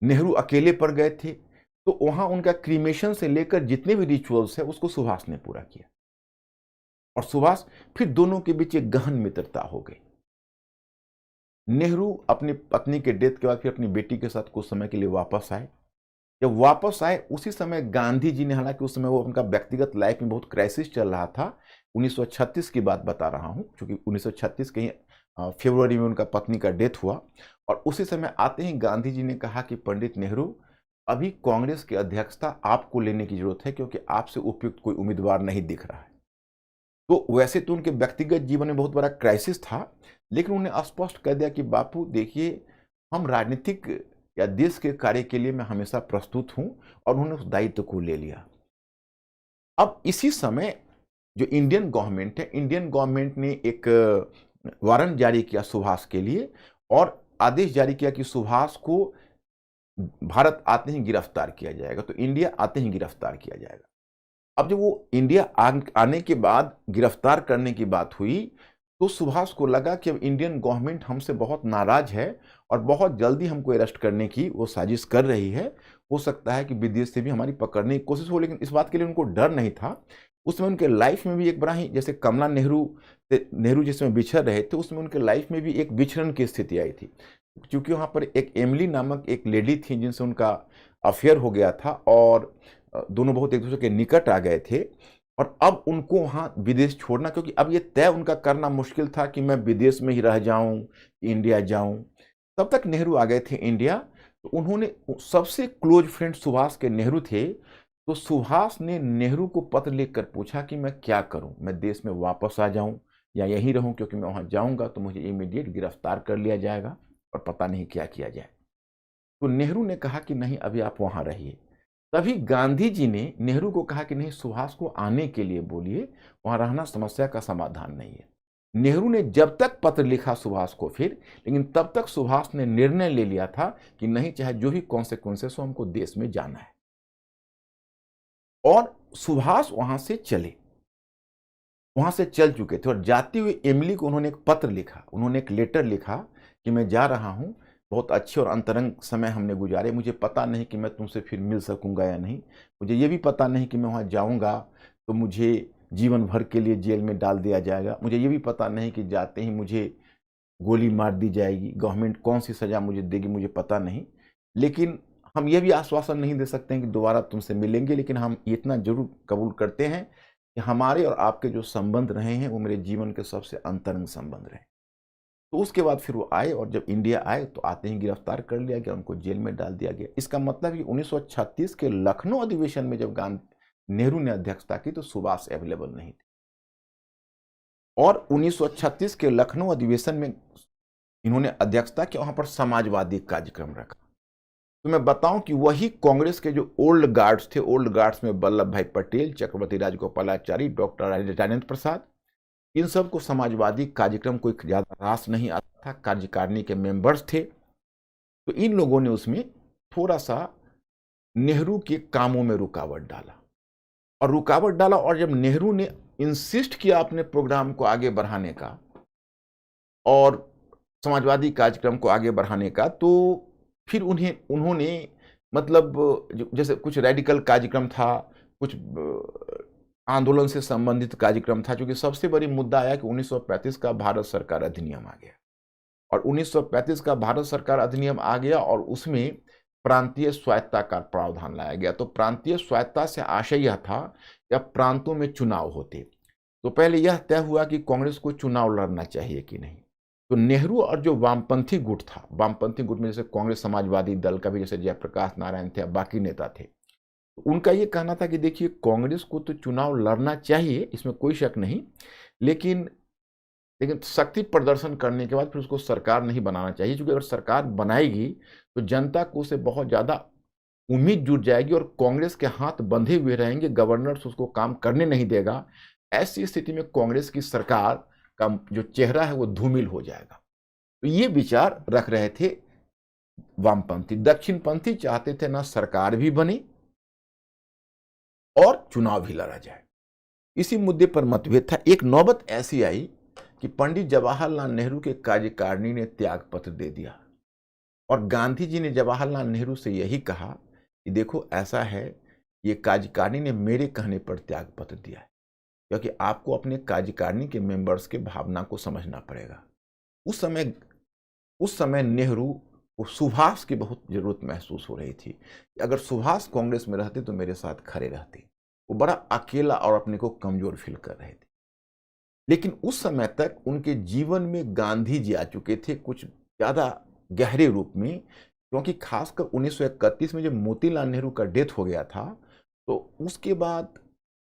नेहरू अकेले पड़ गए थे, तो वहां उनका क्रीमेशन से लेकर जितने भी रिचुअल्स है उसको सुभाष ने पूरा किया। और सुभाष, फिर दोनों के बीच एक गहन मित्रता हो गई। नेहरू अपनी पत्नी के डेथ के बाद फिर अपनी बेटी के साथ कुछ समय के लिए वापस आए। जब वापस आए उसी समय गांधी जी ने, हालांकि उस समय वो उनका व्यक्तिगत लाइफ में बहुत क्राइसिस चल रहा था, 1936 की बात बता रहा हूं, क्योंकि 1936 के ही फरवरी में उनका पत्नी का डेथ हुआ। और उसी समय आते ही गांधी जी ने कहा कि पंडित नेहरू, अभी कांग्रेस की अध्यक्षता आपको लेने की जरूरत है, क्योंकि आपसे उपयुक्त कोई उम्मीदवार नहीं दिख रहा है। तो वैसे तो उनके व्यक्तिगत जीवन में बहुत बड़ा क्राइसिस था, लेकिन उन्हें स्पष्ट कर दिया कि बापू देखिए, हम राजनीतिक या देश के कार्य के लिए मैं हमेशा प्रस्तुत हूं, और उन्होंने उस दायित्व को ले लिया। अब इसी समय जो इंडियन गवर्नमेंट है, इंडियन गवर्नमेंट ने एक वारंट जारी किया सुभाष के लिए, और आदेश जारी किया कि सुभाष को भारत आते ही गिरफ्तार किया जाएगा, तो इंडिया आते ही गिरफ्तार किया जाएगा। अब जब वो इंडिया आने के बाद गिरफ्तार करने की बात हुई, तो सुभाष को लगा कि अब इंडियन गवर्नमेंट हमसे बहुत नाराज है और बहुत जल्दी हमको अरेस्ट करने की वो साजिश कर रही है। हो सकता है कि विदेश से भी हमारी पकड़ने की कोशिश हो, लेकिन इस बात के लिए उनको डर नहीं था। उसमें उनके लाइफ में भी एक बड़ा ही, जैसे कमला नेहरू जिसमें बिछड़ रहे थे, उसमें उनके लाइफ में भी एक बिछड़न की स्थिति आई थी, क्योंकि वहाँ पर एक एमिली नामक एक लेडी थी जिनसे उनका अफेयर हो गया था, और दोनों बहुत एक दूसरे के निकट आ गए थे। और अब उनको वहाँ विदेश छोड़ना, क्योंकि अब ये तय उनका करना मुश्किल था कि मैं विदेश में ही रह जाऊं, इंडिया जाऊं। तब तक नेहरू आ गए थे इंडिया। तो उन्होंने, सबसे क्लोज फ्रेंड सुभाष के नेहरू थे, तो सुभाष ने नेहरू को पत्र लिखकर पूछा कि मैं क्या करूं, मैं देश में वापस आ जाऊं या यहीं रहूं, क्योंकि मैं वहां जाऊंगा तो मुझे इमीडिएट गिरफ्तार कर लिया जाएगा और पता नहीं क्या किया जाए। तो नेहरू ने कहा कि नहीं, अभी आप वहां रहिए। तभी गांधी जी ने नेहरू को कहा कि नहीं, सुभाष को आने के लिए बोलिए, वहां रहना समस्या का समाधान नहीं है। नेहरू ने जब तक पत्र लिखा सुभाष को फिर, लेकिन तब तक सुभाष ने निर्णय ले लिया था कि नहीं, चाहे जो भी कॉन्सिक्वेंसेस हो, हमको देश में जाना है। और सुभाष वहां से चले, वहां से चल चुके थे, और जाते हुए एमिली को उन्होंने एक पत्र लिखा, उन्होंने एक लेटर लिखा कि मैं जा रहा हूं, बहुत अच्छे और अंतरंग समय हमने गुजारे, मुझे पता नहीं कि मैं तुमसे फिर मिल सकूंगा या नहीं, मुझे ये भी पता नहीं कि मैं वहाँ जाऊँगा तो मुझे जीवन भर के लिए जेल में डाल दिया जाएगा, मुझे ये भी पता नहीं कि जाते ही मुझे गोली मार दी जाएगी, गवर्नमेंट कौन सी सज़ा मुझे देगी, मुझे पता नहीं, लेकिन हम ये भी आश्वासन नहीं दे सकते हैं कि दोबारा तुमसे मिलेंगे, लेकिन हम इतना जरूर कबूल करते हैं कि हमारे और आपके जो संबंध रहे हैं वो मेरे जीवन के सबसे अंतरंग संबंध रहे। तो उसके बाद फिर वो आए, और जब इंडिया आए तो आते ही गिरफ्तार कर लिया गया, उनको जेल में डाल दिया गया। इसका मतलब कि 1936 के लखनऊ अधिवेशन में जब नेहरू ने अध्यक्षता की तो सुभाष अवेलेबल नहीं थे, और 1936 के लखनऊ अधिवेशन में इन्होंने अध्यक्षता की, वहां पर समाजवादी कार्यक्रम रखा। तो मैं बताऊं कि वही कांग्रेस के जो ओल्ड गार्ड्स थे, ओल्ड गार्ड्स में वल्लभ भाई पटेल, चक्रवर्ती राजगोपालाचारी, डॉक्टर राजेंद्र प्रसाद, इन सब को समाजवादी कार्यक्रम कोई ज्यादा रास नहीं आता था, कार्यकारिणी के मेंबर्स थे। तो इन लोगों ने उसमें थोड़ा सा नेहरू के कामों में रुकावट डाला, और रुकावट डाला। और जब नेहरू ने इंसिस्ट किया अपने प्रोग्राम को आगे बढ़ाने का और समाजवादी कार्यक्रम को आगे बढ़ाने का, तो फिर उन्होंने मतलब जैसे कुछ रेडिकल कार्यक्रम था, कुछ आंदोलन से संबंधित कार्यक्रम था, क्योंकि सबसे बड़ी मुद्दा आया कि 1935 का भारत सरकार अधिनियम आ गया। और 1935 का भारत सरकार अधिनियम आ गया और उसमें प्रांतीय स्वायत्तता का प्रावधान लाया गया। तो प्रांतीय स्वायत्तता से आशय यह था कि अब प्रांतों में चुनाव होते। तो पहले यह तय हुआ कि कांग्रेस को चुनाव लड़ना चाहिए कि नहीं। तो नेहरू और जो वामपंथी गुट था, वामपंथी गुट में जैसे कांग्रेस समाजवादी दल का भी जैसे जयप्रकाश नारायण थे, बाकी नेता थे, तो उनका ये कहना था कि देखिए कांग्रेस को तो चुनाव लड़ना चाहिए, इसमें कोई शक नहीं, लेकिन शक्ति प्रदर्शन करने के बाद फिर उसको सरकार नहीं बनाना चाहिए, क्योंकि अगर सरकार बनाएगी तो जनता को उससे बहुत ज़्यादा उम्मीद जुट जाएगी और कांग्रेस के हाथ बंधे हुए रहेंगे, गवर्नर उसको काम करने नहीं देगा। ऐसी स्थिति में कांग्रेस की सरकार का जो चेहरा है वो धूमिल हो जाएगा। तो ये विचार रख रहे थे वामपंथी। दक्षिणपंथी चाहते थे ना सरकार भी बने और चुनाव भी लड़ा जाए। इसी मुद्दे पर मतभेद था। एक नौबत ऐसी आई कि पंडित जवाहरलाल नेहरू के कार्यकारिणी ने त्याग पत्र दे दिया और गांधी जी ने जवाहरलाल नेहरू से यही कहा कि देखो ऐसा है, ये कार्यकारिणी ने मेरे कहने पर त्याग पत्र दिया है, क्योंकि आपको अपने कार्यकारिणी के मेंबर्स के भावना को समझना पड़ेगा। उस समय नेहरू को सुभाष की बहुत जरूरत महसूस हो रही थी कि अगर सुभाष कांग्रेस में रहते तो मेरे साथ खड़े रहते। वो बड़ा अकेला और अपने को कमजोर फील कर रहे थे। लेकिन उस समय तक उनके जीवन में गांधी जी आ चुके थे कुछ ज्यादा गहरे रूप में, क्योंकि खासकर 1931 में जब मोतीलाल नेहरू का डेथ हो गया था, तो उसके बाद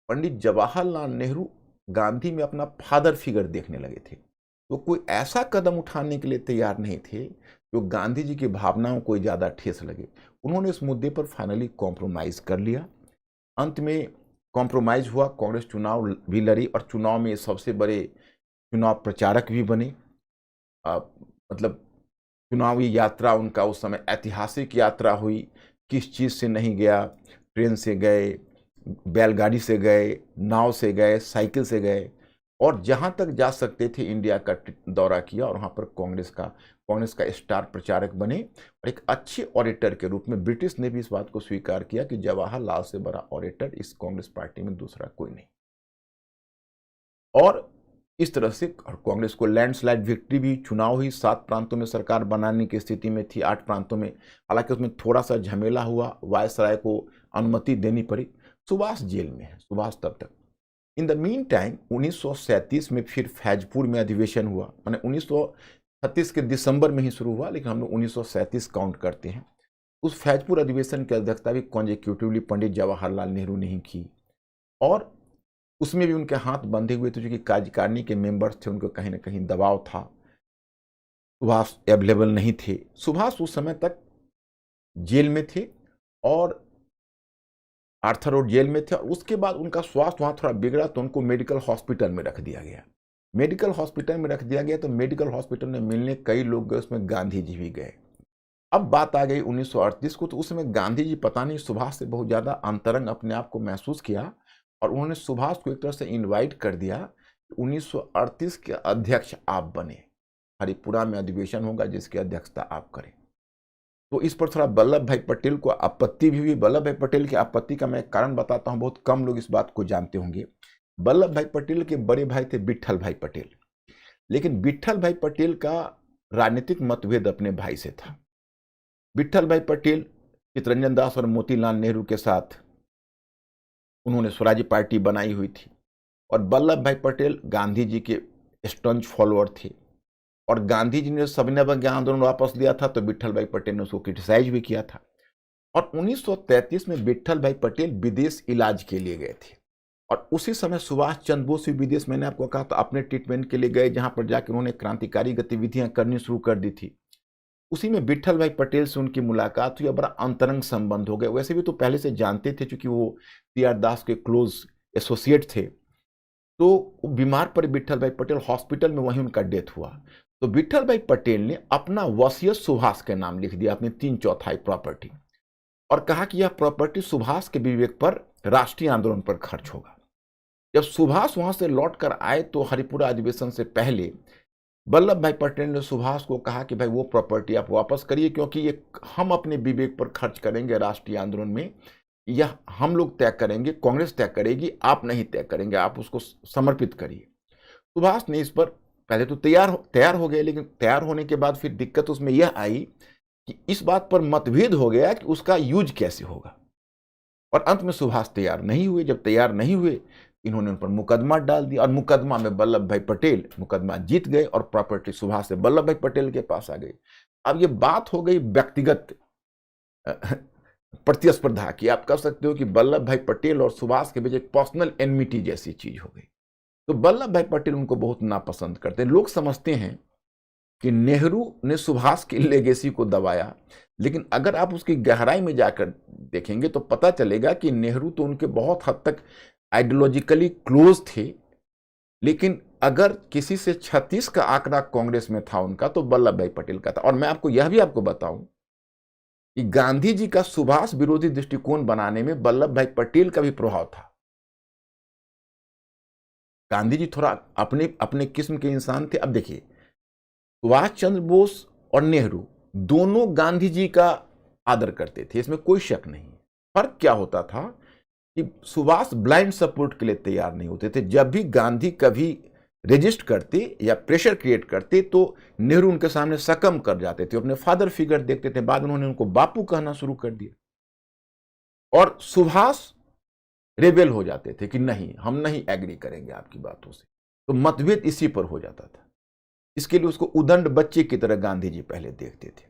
पंडित जवाहरलाल नेहरू गांधी में अपना फादर फिगर देखने लगे थे। तो कोई ऐसा कदम उठाने के लिए तैयार नहीं थे जो गांधी जी की भावनाओं को ज्यादा ठेस लगे। उन्होंने इस मुद्दे पर फाइनली कॉम्प्रोमाइज कर लिया। अंत में कॉम्प्रोमाइज हुआ, कांग्रेस चुनाव भी लड़ी और चुनाव में सबसे बड़े चुनाव प्रचारक भी बने। मतलब चुनावी यात्रा उनका उस समय ऐतिहासिक यात्रा हुई। किस चीज़ से नहीं गया, ट्रेन से गए, बैलगाड़ी से गए, नाव से गए, साइकिल से गए, और जहां तक जा सकते थे इंडिया का दौरा किया और वहां पर कांग्रेस का स्टार प्रचारक बने। और एक अच्छे ऑरेटर के रूप में ब्रिटिश ने भी इस बात को स्वीकार किया कि जवाहरलाल से बड़ा ऑरेटर इस कांग्रेस पार्टी में दूसरा कोई नहीं। और इस तरह से कांग्रेस को लैंडस्लाइड विक्ट्री भी, चुनाव हुई, 7 प्रांतों में सरकार बनाने की स्थिति में थी, 8 प्रांतों में। हालांकि उसमें थोड़ा सा झमेला हुआ, वायसराय को अनुमति देनी पड़ी। सुभाष जेल में है, सुभाष तब तक। इन द मीन टाइम 1937 में फिर फैजपुर में अधिवेशन हुआ। मैंने 1936 के दिसंबर में ही शुरू हुआ, लेकिन हम लोग 1937 काउंट करते हैं। उस फैजपुर अधिवेशन की अध्यक्षता भी कॉन्जिक्यूटिवली पंडित जवाहरलाल नेहरू ने ही की, और उसमें भी उनके हाथ बंधे हुए थे, क्योंकि कार्यकारिणी के मेंबर्स थे, उनको कहीं ना कहीं दबाव था। सुभाष अवेलेबल नहीं थे। सुभाष उस समय तक जेल में थे और आर्थर रोड जेल में थे, और उसके बाद उनका स्वास्थ्य वहां थोड़ा बिगड़ा तो उनको मेडिकल हॉस्पिटल में रख दिया गया। मेडिकल हॉस्पिटल में रख दिया गया तो मेडिकल हॉस्पिटल में मिलने कई लोग गए, उसमें गांधी जी भी गए। अब बात आ गई 1938 को, तो उस समय गांधी जी पता नहीं सुभाष से बहुत ज्यादा अंतरंग अपने आप को महसूस किया और उन्होंने सुभाष को एक तरह से इनवाइट कर दिया। 1938 के अध्यक्ष आप बने, हरिपुरा में अधिवेशन होगा जिसकी अध्यक्षता आप करें। तो इस पर थोड़ा वल्लभ भाई पटेल को आपत्ति भी हुई। वल्लभ भाई पटेल की आपत्ति का मैं कारण बताता हूं, बहुत कम लोग इस बात को जानते होंगे। वल्लभ भाई पटेल के बड़े भाई थे विट्ठल भाई पटेल, लेकिन विट्ठल भाई पटेल का राजनीतिक मतभेद अपने भाई से था। विट्ठल भाई पटेल चित्तरंजन दास और मोतीलाल नेहरू के साथ उन्होंने स्वराज्य पार्टी बनाई हुई थी, और वल्लभ भाई पटेल गांधी जी के स्टंज फॉलोअर थे, और गांधी जी ने सविनय अवज्ञा आंदोलन वापस लिया था तो विट्ठल भाई पटेल ने उसको क्रिटिसाइज भी किया था। और 1933 में विट्ठल भाई पटेल विदेश इलाज के लिए गए थे, और उसी समय सुभाष चंद्र बोस भी विदेश, मैंने आपको कहा था, अपने ट्रीटमेंट के लिए गए, जहां पर जाकर उन्होंने क्रांतिकारी गतिविधियां करनी शुरू कर दी थी। उसी में विट्ठल भाई पटेल से उनकी मुलाकात हुई, बड़ा अंतरंग संबंध हो गए। वैसे भी तो पहले से जानते थे, क्योंकि वो टी.आर. दास के क्लोज एसोसिएट थे। तो बीमार पड़े विट्ठल भाई पटेल, हॉस्पिटल में, वहीं उनका डेथ हुआ। तो विट्ठल भाई पटेल ने अपना वसीयत सुभाष के नाम लिख दिया, अपनी 3/4 प्रॉपर्टी, और कहा कि यह प्रॉपर्टी सुभाष के विवेक पर राष्ट्रीय आंदोलन पर खर्च होगा। जब सुभाष वहां से लौट कर आए तो हरिपुरा अधिवेशन से पहले वल्लभ भाई पटेल ने सुभाष को कहा कि भाई वो प्रॉपर्टी आप वापस करिए, क्योंकि ये हम अपने विवेक पर खर्च करेंगे राष्ट्रीय आंदोलन में, यह हम लोग तय करेंगे, कांग्रेस तय करेगी, आप नहीं तय करेंगे, आप उसको समर्पित करिए। सुभाष ने इस पर पहले तो तैयार हो गए, लेकिन तैयार होने के बाद फिर दिक्कत उसमें यह आई कि इस बात पर मतभेद हो गया कि उसका यूज कैसे होगा, और अंत में सुभाष तैयार नहीं हुए। जब तैयार नहीं हुए, इन्होंने उन पर मुकदमा डाल दिया, और मुकदमा में वल्लभ भाई पटेल मुकदमा जीत गए और प्रॉपर्टी सुभाष से वल्लभ भाई पटेल के पास आ गई। अब ये बात हो गई व्यक्तिगत प्रतिस्पर्धा की, आप कह सकते हो कि वल्लभ भाई पटेल और सुभाष के बीच एक पर्सनल एनमिटी जैसी चीज हो गई। तो वल्लभ भाई पटेल उनको बहुत नापसंद करते हैं। लोग समझते हैं कि नेहरू ने सुभाष की लेगेसी को दबाया, लेकिन अगर आप उसकी गहराई में जाकर देखेंगे तो पता चलेगा कि नेहरू तो उनके बहुत हद तक आइडियोलॉजिकली क्लोज थे, लेकिन अगर किसी से 36 का आंकड़ा कांग्रेस में था उनका, तो वल्लभ भाई पटेल का था। और मैं आपको यह भी बताऊं कि गांधी जी का सुभाष विरोधी दृष्टिकोण बनाने में वल्लभ भाई पटेल का भी प्रभाव था। गांधी जी थोड़ा अपने अपने किस्म के इंसान थे। अब देखिए, सुभाष चंद्र बोस और नेहरू दोनों गांधी जी का आदर करते थे, इसमें कोई शक नहीं। फर्क क्या होता था कि सुभाष ब्लाइंड सपोर्ट के लिए तैयार नहीं होते थे। जब भी गांधी कभी रेजिस्ट करते या प्रेशर क्रिएट करते तो नेहरू उनके सामने सकम कर जाते थे, अपने फादर फिगर देखते थे। बाद में उन्होंने उनको बापू कहना शुरू कर दिया, और सुभाष रेबेल हो जाते थे कि नहीं, हम नहीं एग्री करेंगे आपकी बातों से। तो मतभेद इसी पर हो जाता था। इसके लिए उसको उदंड बच्चे की तरह गांधी जी पहले देखते थे।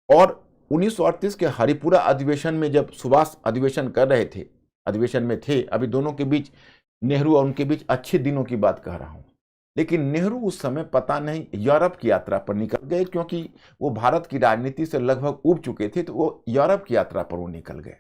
और 1938 के हरिपुरा अधिवेशन में जब सुभाष अधिवेशन कर रहे थे, अधिवेशन में थे, अभी दोनों के बीच, नेहरू और उनके बीच अच्छे दिनों की बात कह रहा हूं, लेकिन नेहरू उस समय पता नहीं यूरोप की यात्रा पर निकल गए, क्योंकि वो भारत की राजनीति से लगभग उब चुके थे, तो वो यूरोप की यात्रा पर वो निकल गए।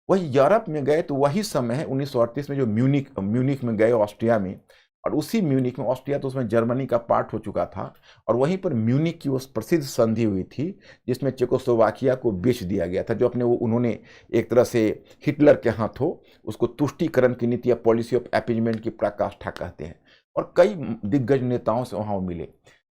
वही यूरोप में गए तो वही समय है 1938 में जो म्यूनिख में गए, ऑस्ट्रिया में, और उसी म्यूनिख में, ऑस्ट्रिया तो उसमें जर्मनी का पार्ट हो चुका था, और वहीं पर म्यूनिख की वो प्रसिद्ध संधि हुई थी जिसमें चेकोस्लोवाकिया को बेच दिया गया था, जो अपने वो उन्होंने एक तरह से हिटलर के हाथों उसको तुष्टीकरण की नीति या पॉलिसी ऑफ अपीजमेंट की पराकाष्ठा कहते हैं, और कई दिग्गज नेताओं से वहां मिले।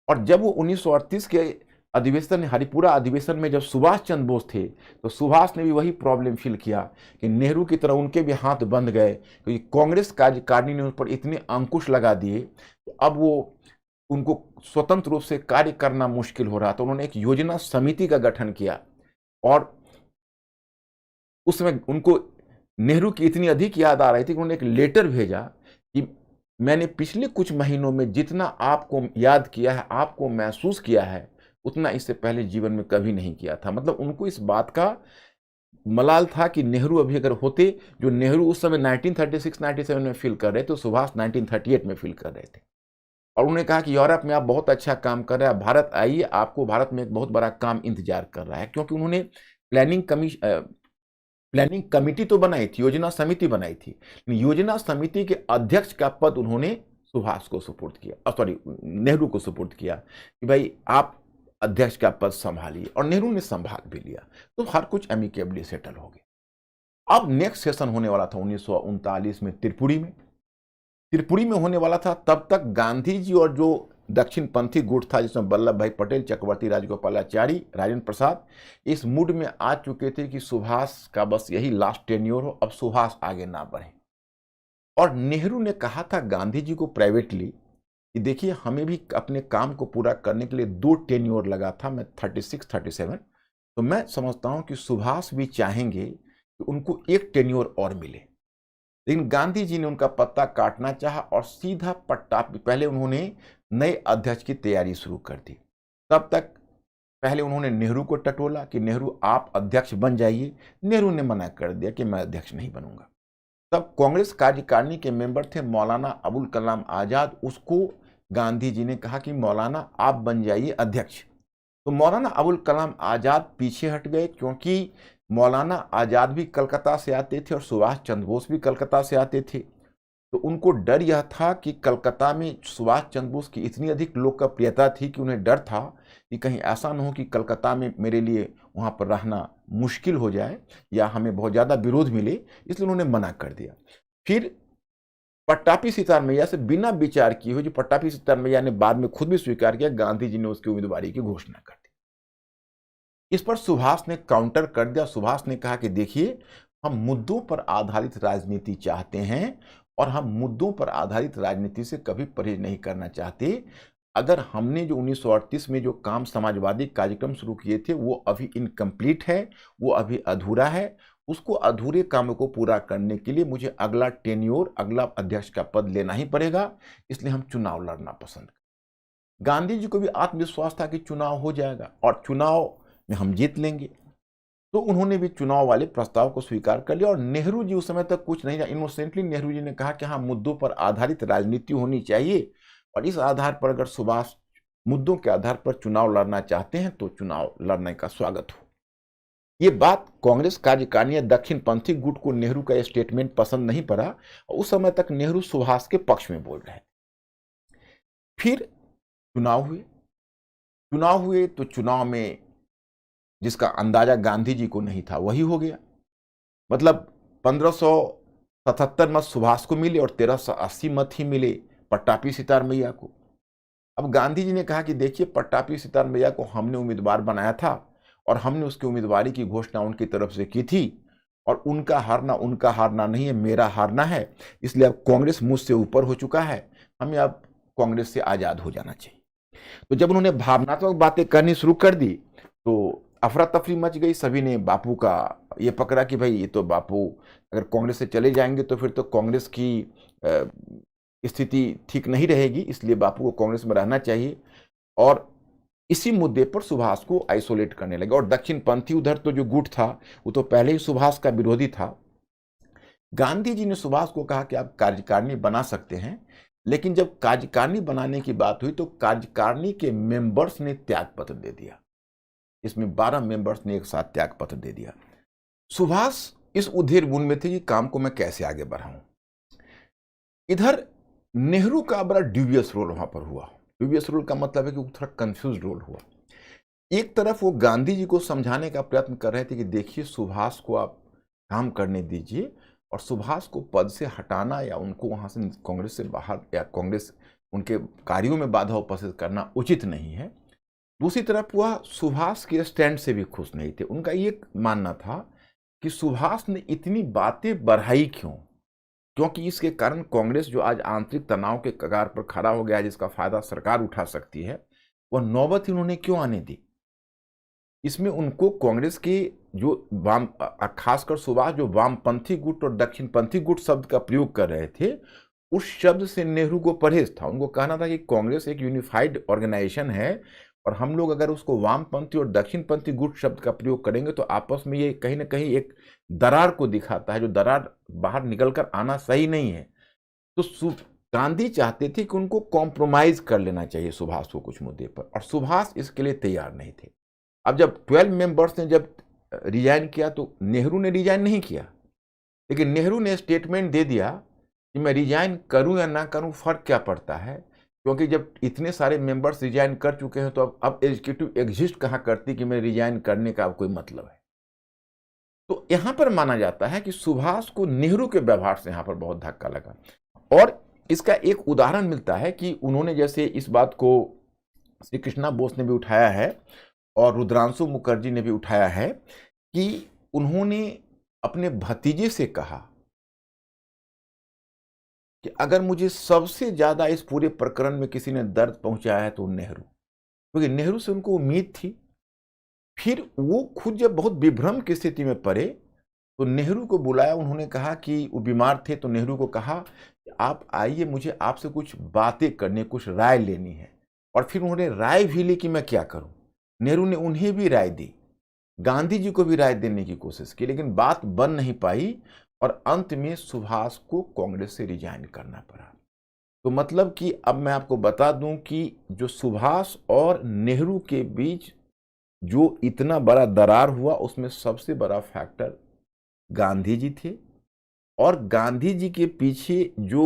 और जब वो 1938 के अधिवेशन, हरिपुरा अधिवेशन में जब सुभाष चंद्र बोस थे, तो सुभाष ने भी वही प्रॉब्लम फील किया कि नेहरू की तरह उनके भी हाथ बंध गए, क्योंकि कांग्रेस कार्यकारिणी ने उन पर इतने अंकुश लगा दिए कि अब वो उनको स्वतंत्र रूप से कार्य करना मुश्किल हो रहा था। उन्होंने एक योजना समिति का गठन किया, और उसमें उनको नेहरू की इतनी अधिक याद आ रही थी कि उन्होंने एक लेटर भेजा कि मैंने पिछले कुछ महीनों में जितना आपको याद किया है, आपको महसूस किया है, उतना इससे पहले जीवन में कभी नहीं किया था। मतलब उनको इस बात का मलाल था कि नेहरू अभी अगर होते, जो नेहरू उस समय 1936-97 में फील कर रहे थे, तो सुभाष 1938 में फील कर रहे थे। और उन्होंने कहा कि यूरोप में आप बहुत अच्छा काम कर रहे हैं, भारत आइए, आपको भारत में एक बहुत बड़ा काम इंतजार कर रहा है। क्योंकि उन्होंने प्लानिंग कमेटी तो बनाई थी, योजना समिति बनाई थी, योजना समिति के अध्यक्ष का पद उन्होंने सुभाष को सुपुर्द किया, नेहरू को सुपुर्द किया कि भाई आप अध्यक्ष का पद संभालिए, और नेहरू ने संभाल भी लिया। तो हर कुछ एमिकेबली सेटल हो गया। अब नेक्स्ट सेशन होने वाला था 1939 में त्रिपुरी में होने वाला था। तब तक गांधी जी और जो दक्षिणपंथी गुट था, जिसमें वल्लभ भाई पटेल, चक्रवर्ती राजगोपालाचारी, राजेंद्र प्रसाद, इस मूड में आ चुके थे कि सुभाष का बस यही लास्ट टेन्योर हो, अब सुभाष आगे ना बढ़े। और नेहरू ने कहा था गांधी जी को प्राइवेटली कि देखिए, हमें भी अपने काम को पूरा करने के लिए 2 टेन्योर लगा था, मैं 36-37, तो मैं समझता हूं कि सुभाष भी चाहेंगे कि उनको 1 टेन्योर और मिले। लेकिन गांधी जी ने उनका पत्ता काटना चाहा और सीधा पट्टा, पहले उन्होंने नए अध्यक्ष की तैयारी शुरू कर दी। तब तक पहले उन्होंने नेहरू को टटोला कि नेहरू आप अध्यक्ष बन जाइए। नेहरू ने मना कर दिया कि मैं अध्यक्ष नहीं बनूंगा। तब कांग्रेस कार्यकारिणी के मेंबर थे मौलाना अबुल कलाम आजाद, उसको गांधी जी ने कहा कि मौलाना आप बन जाइए अध्यक्ष। तो मौलाना अबुल कलाम आजाद पीछे हट गए, क्योंकि मौलाना आजाद भी कलकत्ता से आते थे और सुभाष चंद्र बोस भी कलकत्ता से आते थे। तो उनको डर यह था कि कलकत्ता में सुभाष चंद्र बोस की इतनी अधिक लोकप्रियता थी कि उन्हें डर था कि कहीं ऐसा न हो कि कलकत्ता में मेरे लिए वहाँ पर रहना मुश्किल हो जाए या हमें बहुत ज़्यादा विरोध मिले, इसलिए उन्होंने मना कर दिया। फिर पट्टापी सितार मैया से बिना विचार किए हुए, जो पट्टापी सितार मैया ने बाद में खुद भी स्वीकार किया, गांधी जी ने उसकी उम्मीदवारी की घोषणा कर दी। इस पर सुभाष ने काउंटर कर दिया। सुभाष ने कहा कि देखिए, हम मुद्दों पर आधारित राजनीति चाहते हैं और हम मुद्दों पर आधारित राजनीति से कभी परहेज नहीं करना चाहते। अगर हमने जो 1938 में जो काम समाजवादी कार्यक्रम शुरू किए थे वो अभी इनकम्प्लीट है, वो अभी अधूरा है, उसको अधूरे कामों को पूरा करने के लिए मुझे अगला टेन्योर, अगला अध्यक्ष का पद लेना ही पड़ेगा, इसलिए हम चुनाव लड़ना पसंद करें। गांधी जी को भी आत्मविश्वास था कि चुनाव हो जाएगा और चुनाव में हम जीत लेंगे, तो उन्होंने भी चुनाव वाले प्रस्ताव को स्वीकार कर लिया। और नेहरू जी उस समय तक कुछ नहीं जाना, इनोसेंटली नेहरू जी ने कहा कि हाँ, मुद्दों पर आधारित राजनीति होनी चाहिए और इस आधार पर अगर सुभाष मुद्दों के आधार पर चुनाव लड़ना चाहते हैं तो चुनाव लड़ने का स्वागत हो। ये बात कांग्रेस कार्यकारिणी या दक्षिणपंथी गुट को नेहरू का स्टेटमेंट पसंद नहीं पड़ा और उस समय तक नेहरू सुभाष के पक्ष में बोल रहे। फिर चुनाव हुए तो चुनाव में जिसका अंदाजा गांधी जी को नहीं था वही हो गया। मतलब 1577 मत सुभाष को मिले और 1380 मत ही मिले पट्टापी सितार मैया को। अब गांधी जी ने कहा कि देखिए, पट्टापी सितार मैया को हमने उम्मीदवार बनाया था और हमने उसकी उम्मीदवारी की घोषणा उनकी तरफ से की थी और उनका हारना नहीं है, मेरा हारना है, इसलिए अब कांग्रेस मुझसे ऊपर हो चुका है, हमें अब कांग्रेस से आजाद हो जाना चाहिए। तो जब उन्होंने भावनात्मक बातें करनी शुरू कर दी तो अफरा तफरी मच गई। सभी ने बापू का ये पकड़ा कि भाई, ये तो बापू अगर कांग्रेस से चले जाएंगे तो फिर तो कांग्रेस की स्थिति ठीक नहीं रहेगी, इसलिए बापू को कांग्रेस में रहना चाहिए। और इसी मुद्दे पर सुभाष को आइसोलेट करने लगे। और दक्षिणपंथी उधर तो जो गुट था वो तो पहले ही सुभाष का विरोधी था। गांधी जी ने सुभाष को कहा कि आप कार्यकारिणी बना सकते हैं, लेकिन जब कार्यकारिणी बनाने की बात हुई तो कार्यकारिणी के मेंबर्स ने त्यागपत्र दे दिया। इसमें 12 मेंबर्स ने एक साथ त्यागपत्र दे दिया। सुभाष इस उधेड़ बुन में थे कि काम को मैं कैसे आगे बढ़ाऊं। इधर नेहरू का बड़ा ड्यूबियस रोल वहां पर हुआ। ड्यूबियस रोल का मतलब है कि थोड़ा कंफ्यूज रोल हुआ। एक तरफ वो गांधी जी को समझाने का प्रयत्न कर रहे थे कि देखिए, सुभाष को आप काम करने दीजिए और सुभाष को पद से हटाना या उनको वहां से कांग्रेस से बाहर या कांग्रेस उनके कार्यों में बाधा उपस्थित करना उचित नहीं है। दूसरी तरफ वह सुभाष के स्टैंड से भी खुश नहीं थे। उनका ये मानना था कि सुभाष ने इतनी बातें बढ़ाई क्यों, क्योंकि इसके कारण कांग्रेस जो आज आंतरिक तनाव के कगार पर खड़ा हो गया है, जिसका फायदा सरकार उठा सकती है, वह नौबत ही उन्होंने क्यों आने दी। इसमें उनको कांग्रेस के जो वाम, खासकर सुभाष जो वामपंथी गुट और दक्षिणपंथी गुट शब्द का प्रयोग कर रहे थे, उस शब्द से नेहरू को परहेज था। उनको कहना था कि कांग्रेस एक यूनिफाइड ऑर्गेनाइजेशन है और हम लोग अगर उसको वामपंथी और दक्षिणपंथी गुट शब्द का प्रयोग करेंगे तो आपस में ये कहीं ना कहीं एक दरार को दिखाता है, जो दरार बाहर निकलकर आना सही नहीं है। तो गांधी चाहते थे कि उनको कॉम्प्रोमाइज कर लेना चाहिए सुभाष को कुछ मुद्दे पर, और सुभाष इसके लिए तैयार नहीं थे। अब जब 12 मेंबर्स ने जब रिजाइन किया तो नेहरू ने रिजाइन नहीं किया, लेकिन नेहरू ने स्टेटमेंट दे दिया कि मैं रिजाइन करूं या ना करूं, फर्क क्या पड़ता है, क्योंकि जब इतने सारे मेंबर्स रिजाइन कर चुके हैं तो अब एग्जीक्यूटिव एग्जिस्ट कहाँ करती कि मैं रिजाइन करने का कोई मतलब है। तो यहां पर माना जाता है कि सुभाष को नेहरू के व्यवहार से यहां पर बहुत धक्का लगा। और इसका एक उदाहरण मिलता है कि उन्होंने जैसे इस बात को श्री कृष्णा बोस ने भी उठाया है और रुद्रांशु मुखर्जी ने भी उठाया है कि उन्होंने अपने भतीजे से कहा कि अगर मुझे सबसे ज्यादा इस पूरे प्रकरण में किसी ने दर्द पहुंचाया है तो नेहरू, क्योंकि नेहरू से उनको उम्मीद थी। फिर वो खुद जब बहुत विभ्रम की स्थिति में पड़े तो नेहरू को बुलाया। उन्होंने कहा कि वो बीमार थे तो नेहरू को कहा कि आप आइए, मुझे आपसे कुछ बातें करनी, कुछ राय लेनी है। और फिर उन्होंने राय भी ली कि मैं क्या करूं। नेहरू ने उन्हें भी राय दी, गांधी जी को भी राय देने की कोशिश की, लेकिन बात बन नहीं पाई और अंत में सुभाष को कांग्रेस से रिजाइन करना पड़ा। तो मतलब कि अब मैं आपको बता दूं कि जो सुभाष और नेहरू के बीच जो इतना बड़ा दरार हुआ उसमें सबसे बड़ा फैक्टर गांधी जी थे। और गांधी जी के पीछे जो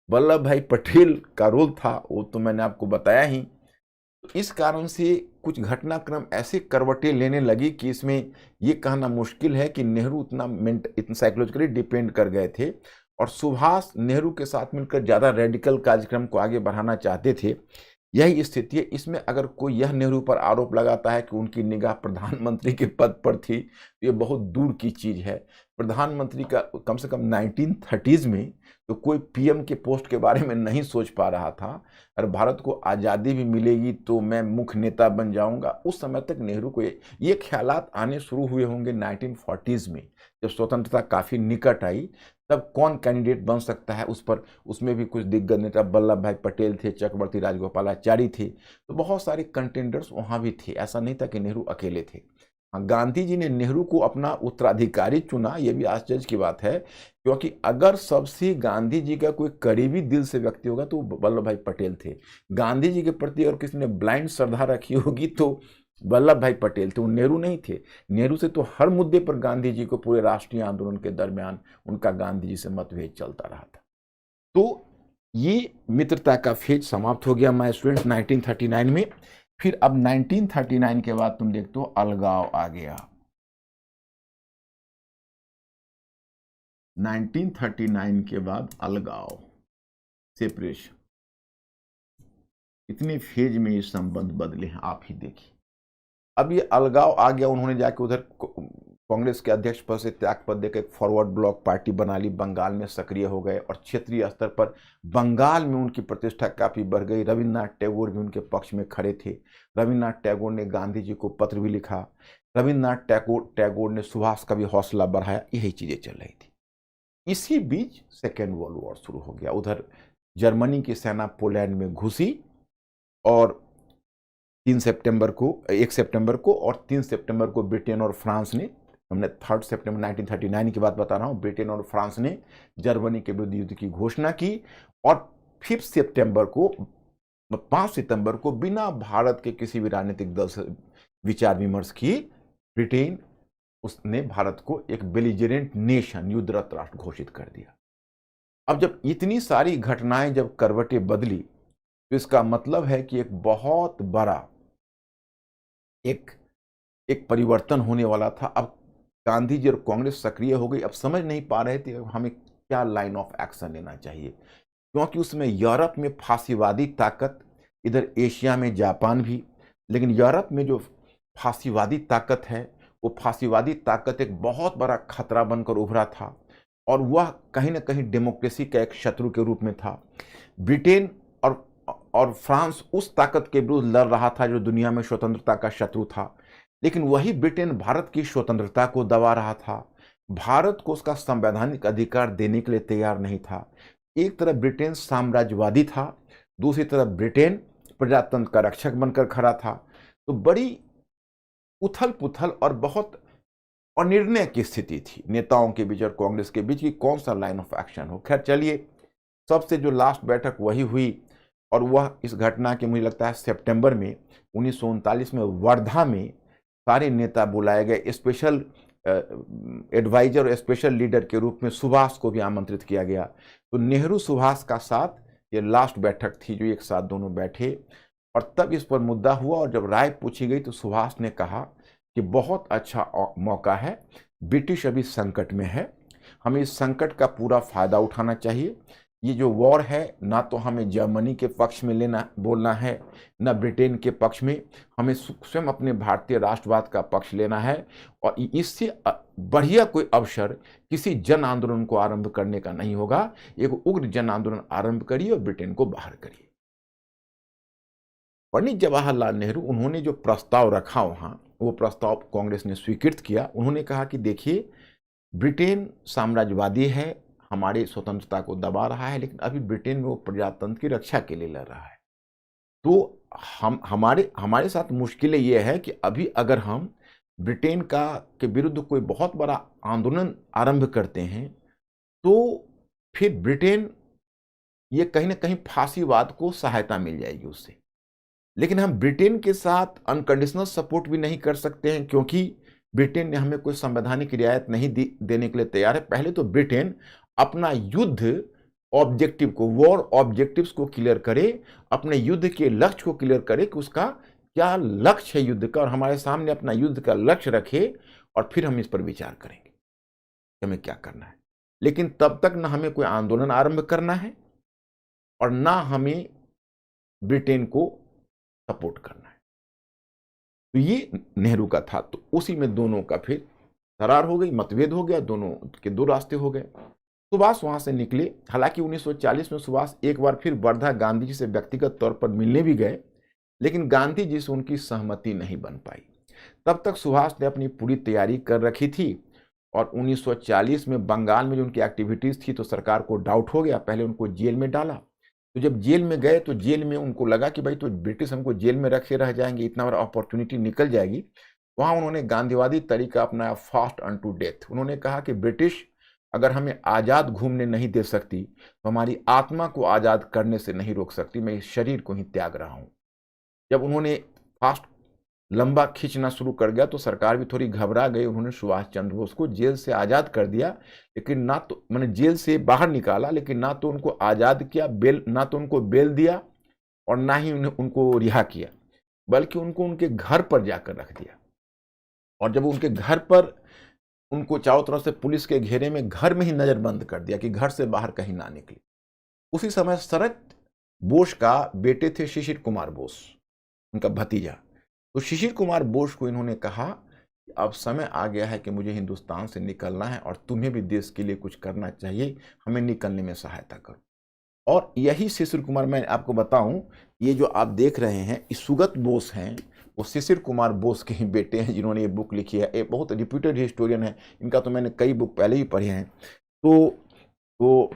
वल्लभ भाई पटेल का रोल था वो तो मैंने आपको बताया ही। तो इस कारण से कुछ घटनाक्रम ऐसे करवटें लेने लगी कि इसमें ये कहना मुश्किल है कि नेहरू इतना साइकोलॉजिकली डिपेंड कर गए थे, और सुभाष नेहरू के साथ मिलकर ज़्यादा रेडिकल कार्यक्रम को आगे बढ़ाना चाहते थे। यही स्थिति है। इसमें अगर कोई यह नेहरू पर आरोप लगाता है कि उनकी निगाह प्रधानमंत्री के पद पर थी, तो ये बहुत दूर की चीज़ है। प्रधानमंत्री का कम से कम 1930s में तो कोई पीएम के पोस्ट के बारे में नहीं सोच पा रहा था। और भारत को आज़ादी भी मिलेगी तो मैं मुख्य नेता बन जाऊंगा, उस समय तक नेहरू को ये ख्यालात आने शुरू हुए होंगे 1940s में, जब स्वतंत्रता काफ़ी निकट आई। तब कौन कैंडिडेट बन सकता है उस पर, उसमें भी कुछ दिग्गज नेता वल्लभ भाई पटेल थे, चक्रवर्ती राजगोपालाचारी थे, तो बहुत सारे कंटेंडर्स वहाँ भी थे। ऐसा नहीं था कि नेहरू अकेले थे। हाँ, गांधी जी ने नेहरू को अपना उत्तराधिकारी चुना, यह भी आश्चर्य की बात है, क्योंकि अगर सबसे गांधी जी का कोई करीबी दिल से व्यक्ति होगा तो वल्लभ भाई पटेल थे। गांधी जी के प्रति अगर किसी ने ब्लाइंड श्रद्धा रखी होगी तो वल्लभ भाई पटेल थे, वो नेहरू नहीं थे। नेहरू से तो हर मुद्दे पर गांधी जी को पूरे राष्ट्रीय आंदोलन के दरमियान उनका गांधी जी से मतभेद चलता रहा था। तो ये मित्रता का फेज समाप्त हो गया माय स्टूडेंट्स 1939 में। फिर अब 1939 के बाद तुम देखते हो अलगाव आ गया। 1939 के बाद अलगाव, सेपरेशन, इतने फेज में ये संबंध बदले हैं, आप ही देखिए। अब ये अलगाव आ गया, उन्होंने जाके उधर कांग्रेस के अध्यक्ष पद से त्याग पद देकर एक फॉरवर्ड ब्लॉक पार्टी बना ली, बंगाल में सक्रिय हो गए, और क्षेत्रीय स्तर पर बंगाल में उनकी प्रतिष्ठा काफ़ी बढ़ गई। रविन्द्रनाथ टैगोर भी उनके पक्ष में खड़े थे। रविन्द्रनाथ टैगोर ने गांधी जी को पत्र भी लिखा। रविन्द्रनाथ टैगोर ने सुभाष का भी हौसला बढ़ाया। यही चीज़ें चल रही थी। इसी बीच सेकेंड वर्ल्ड वॉर शुरू हो गया। उधर जर्मनी की सेना पोलैंड में घुसी, और 1 सितंबर को और 3 सितंबर को ब्रिटेन और फ्रांस ने, हमने 3 सितंबर 1939 की बात बता रहा हूँ, ब्रिटेन और फ्रांस ने जर्मनी के विरुद्ध युद्ध की घोषणा की। और 5 सितंबर को बिना भारत के किसी भी राजनीतिक दल से विचार विमर्श की ब्रिटेन, उसने भारत को एक बेलिजरेंट नेशन, युद्धरत राष्ट्र घोषित कर दिया। अब जब इतनी सारी घटनाएं जब करवटें बदली, तो इसका मतलब है कि एक बहुत बड़ा एक परिवर्तन होने वाला था। अब गांधी जी और कांग्रेस सक्रिय हो गई। अब समझ नहीं पा रहे थे हमें क्या लाइन ऑफ एक्शन लेना चाहिए, क्योंकि उसमें यूरोप में फांसीवादी ताकत, इधर एशिया में जापान भी, लेकिन यूरोप में जो फांसीवादी ताकत है, वो फांसीवादी ताकत एक बहुत बड़ा खतरा बनकर उभरा था, और वह कहीं ना कहीं डेमोक्रेसी का एक शत्रु के रूप में था। ब्रिटेन और फ्रांस उस ताकत के विरुद्ध लड़ रहा था जो दुनिया में स्वतंत्रता का शत्रु था, लेकिन वही ब्रिटेन भारत की स्वतंत्रता को दबा रहा था, भारत को उसका संवैधानिक अधिकार देने के लिए तैयार नहीं था। एक तरफ ब्रिटेन साम्राज्यवादी था, दूसरी तरफ ब्रिटेन प्रजातंत्र का रक्षक बनकर खड़ा था। तो बड़ी उथल पुथल और बहुत अनिर्णय की स्थिति थी नेताओं के बीच और कांग्रेस के बीच कि कौन सा लाइन ऑफ एक्शन हो। खैर चलिए, सबसे जो लास्ट बैठक वही हुई, और वह इस घटना के, मुझे लगता है सितंबर में 1939 में वर्धा में सारे नेता बुलाए गए। स्पेशल एडवाइजर और स्पेशल लीडर के रूप में सुभाष को भी आमंत्रित किया गया। तो नेहरू सुभाष का साथ ये लास्ट बैठक थी जो एक साथ दोनों बैठे, और तब इस पर मुद्दा हुआ। और जब राय पूछी गई तो सुभाष ने कहा कि बहुत अच्छा मौका है, ब्रिटिश अभी संकट में है, हमें इस संकट का पूरा फायदा उठाना चाहिए। ये जो वॉर है, ना तो हमें जर्मनी के पक्ष में बोलना है, न ब्रिटेन के पक्ष में, हमें स्वयं अपने भारतीय राष्ट्रवाद का पक्ष लेना है। और इससे बढ़िया कोई अवसर किसी जन आंदोलन को आरंभ करने का नहीं होगा। एक उग्र जन आंदोलन आरंभ करिए और ब्रिटेन को बाहर करिए। पंडित जवाहरलाल नेहरू, उन्होंने जो प्रस्ताव रखा वहां, वो प्रस्ताव कांग्रेस ने स्वीकृत किया। उन्होंने कहा कि देखिए, ब्रिटेन साम्राज्यवादी है, हमारी स्वतंत्रता को दबा रहा है, लेकिन अभी ब्रिटेन में वो प्रजातंत्र की रक्षा के लिए लड़ रहा है। तो हमारे साथ मुश्किलें ये है कि अभी अगर हम ब्रिटेन के विरुद्ध कोई बहुत बड़ा आंदोलन आरंभ करते हैं, तो फिर ब्रिटेन, ये कहीं ना कहीं फांसीवाद को सहायता मिल जाएगी उससे। लेकिन हम ब्रिटेन के साथ अनकंडीशनल सपोर्ट भी नहीं कर सकते हैं, क्योंकि ब्रिटेन ने हमें कोई संवैधानिक रियायत नहीं देने के लिए तैयार है। पहले तो ब्रिटेन अपना युद्ध ऑब्जेक्टिव को, वॉर ऑब्जेक्टिव्स को क्लियर करे, अपने युद्ध के लक्ष्य को क्लियर करे कि उसका क्या लक्ष्य है युद्ध का, और हमारे सामने अपना युद्ध का लक्ष्य रखे, और फिर हम इस पर विचार करेंगे कि हमें क्या करना है। लेकिन तब तक ना हमें कोई आंदोलन आरंभ करना है और ना हमें ब्रिटेन को सपोर्ट करना है। तो ये नेहरू का था। तो उसी में दोनों का फिर दरार हो गई, मतभेद हो गया, दोनों के दो रास्ते हो गए। सुभाष वहां से निकले। हालांकि 1940 में सुभाष एक बार फिर वर्धा गांधी जी से व्यक्तिगत तौर पर मिलने भी गए, लेकिन गांधी जी से उनकी सहमति नहीं बन पाई। तब तक सुभाष ने अपनी पूरी तैयारी कर रखी थी, और 1940 में बंगाल में जो उनकी एक्टिविटीज थी तो सरकार को डाउट हो गया। पहले उनको जेल में डाला। तो जब जेल में गए तो जेल में उनको लगा कि भाई तो ब्रिटिश हमको जेल में रखे रह जाएंगे, इतना बड़ा अपॉर्चुनिटी निकल जाएगी। वहां उन्होंने गांधीवादी तरीका अपनाया, फास्ट अनटू डेथ। उन्होंने कहा कि ब्रिटिश अगर हमें आजाद घूमने नहीं दे सकती तो हमारी आत्मा को आजाद करने से नहीं रोक सकती, मैं इस शरीर को ही त्याग रहा हूं। जब उन्होंने फास्ट लंबा खींचना शुरू कर गया तो सरकार भी थोड़ी घबरा गई। उन्होंने सुभाष चंद्र बोस को जेल से आजाद कर दिया, लेकिन ना तो मैंने जेल से बाहर निकाला, लेकिन ना तो उनको आजाद किया, बेल ना तो उनको बेल दिया और ना ही उनको रिहा किया, बल्कि उनको उनके घर पर जाकर रख दिया। और जब उनके घर पर उनको चारों तरफ से पुलिस के घेरे में घर में ही नजरबंद कर दिया कि घर से बाहर कहीं ना निकले। उसी समय शरद बोस का बेटे थे शिशिर कुमार बोस, उनका भतीजा। तो शिशिर कुमार बोस को इन्होंने कहा कि अब समय आ गया है कि मुझे हिंदुस्तान से निकलना है और तुम्हें भी देश के लिए कुछ करना चाहिए, हमें निकलने में सहायता करो। और यही शिशिर कुमार, मैं आपको बताऊं, ये जो आप देख रहे हैं सुगत बोस हैं, वो शिशिर कुमार बोस के ही बेटे हैं जिन्होंने ये बुक लिखी है। ये बहुत रिप्यूटेड हिस्टोरियन है, इनका तो मैंने कई बुक पहले ही पढ़े हैं। तो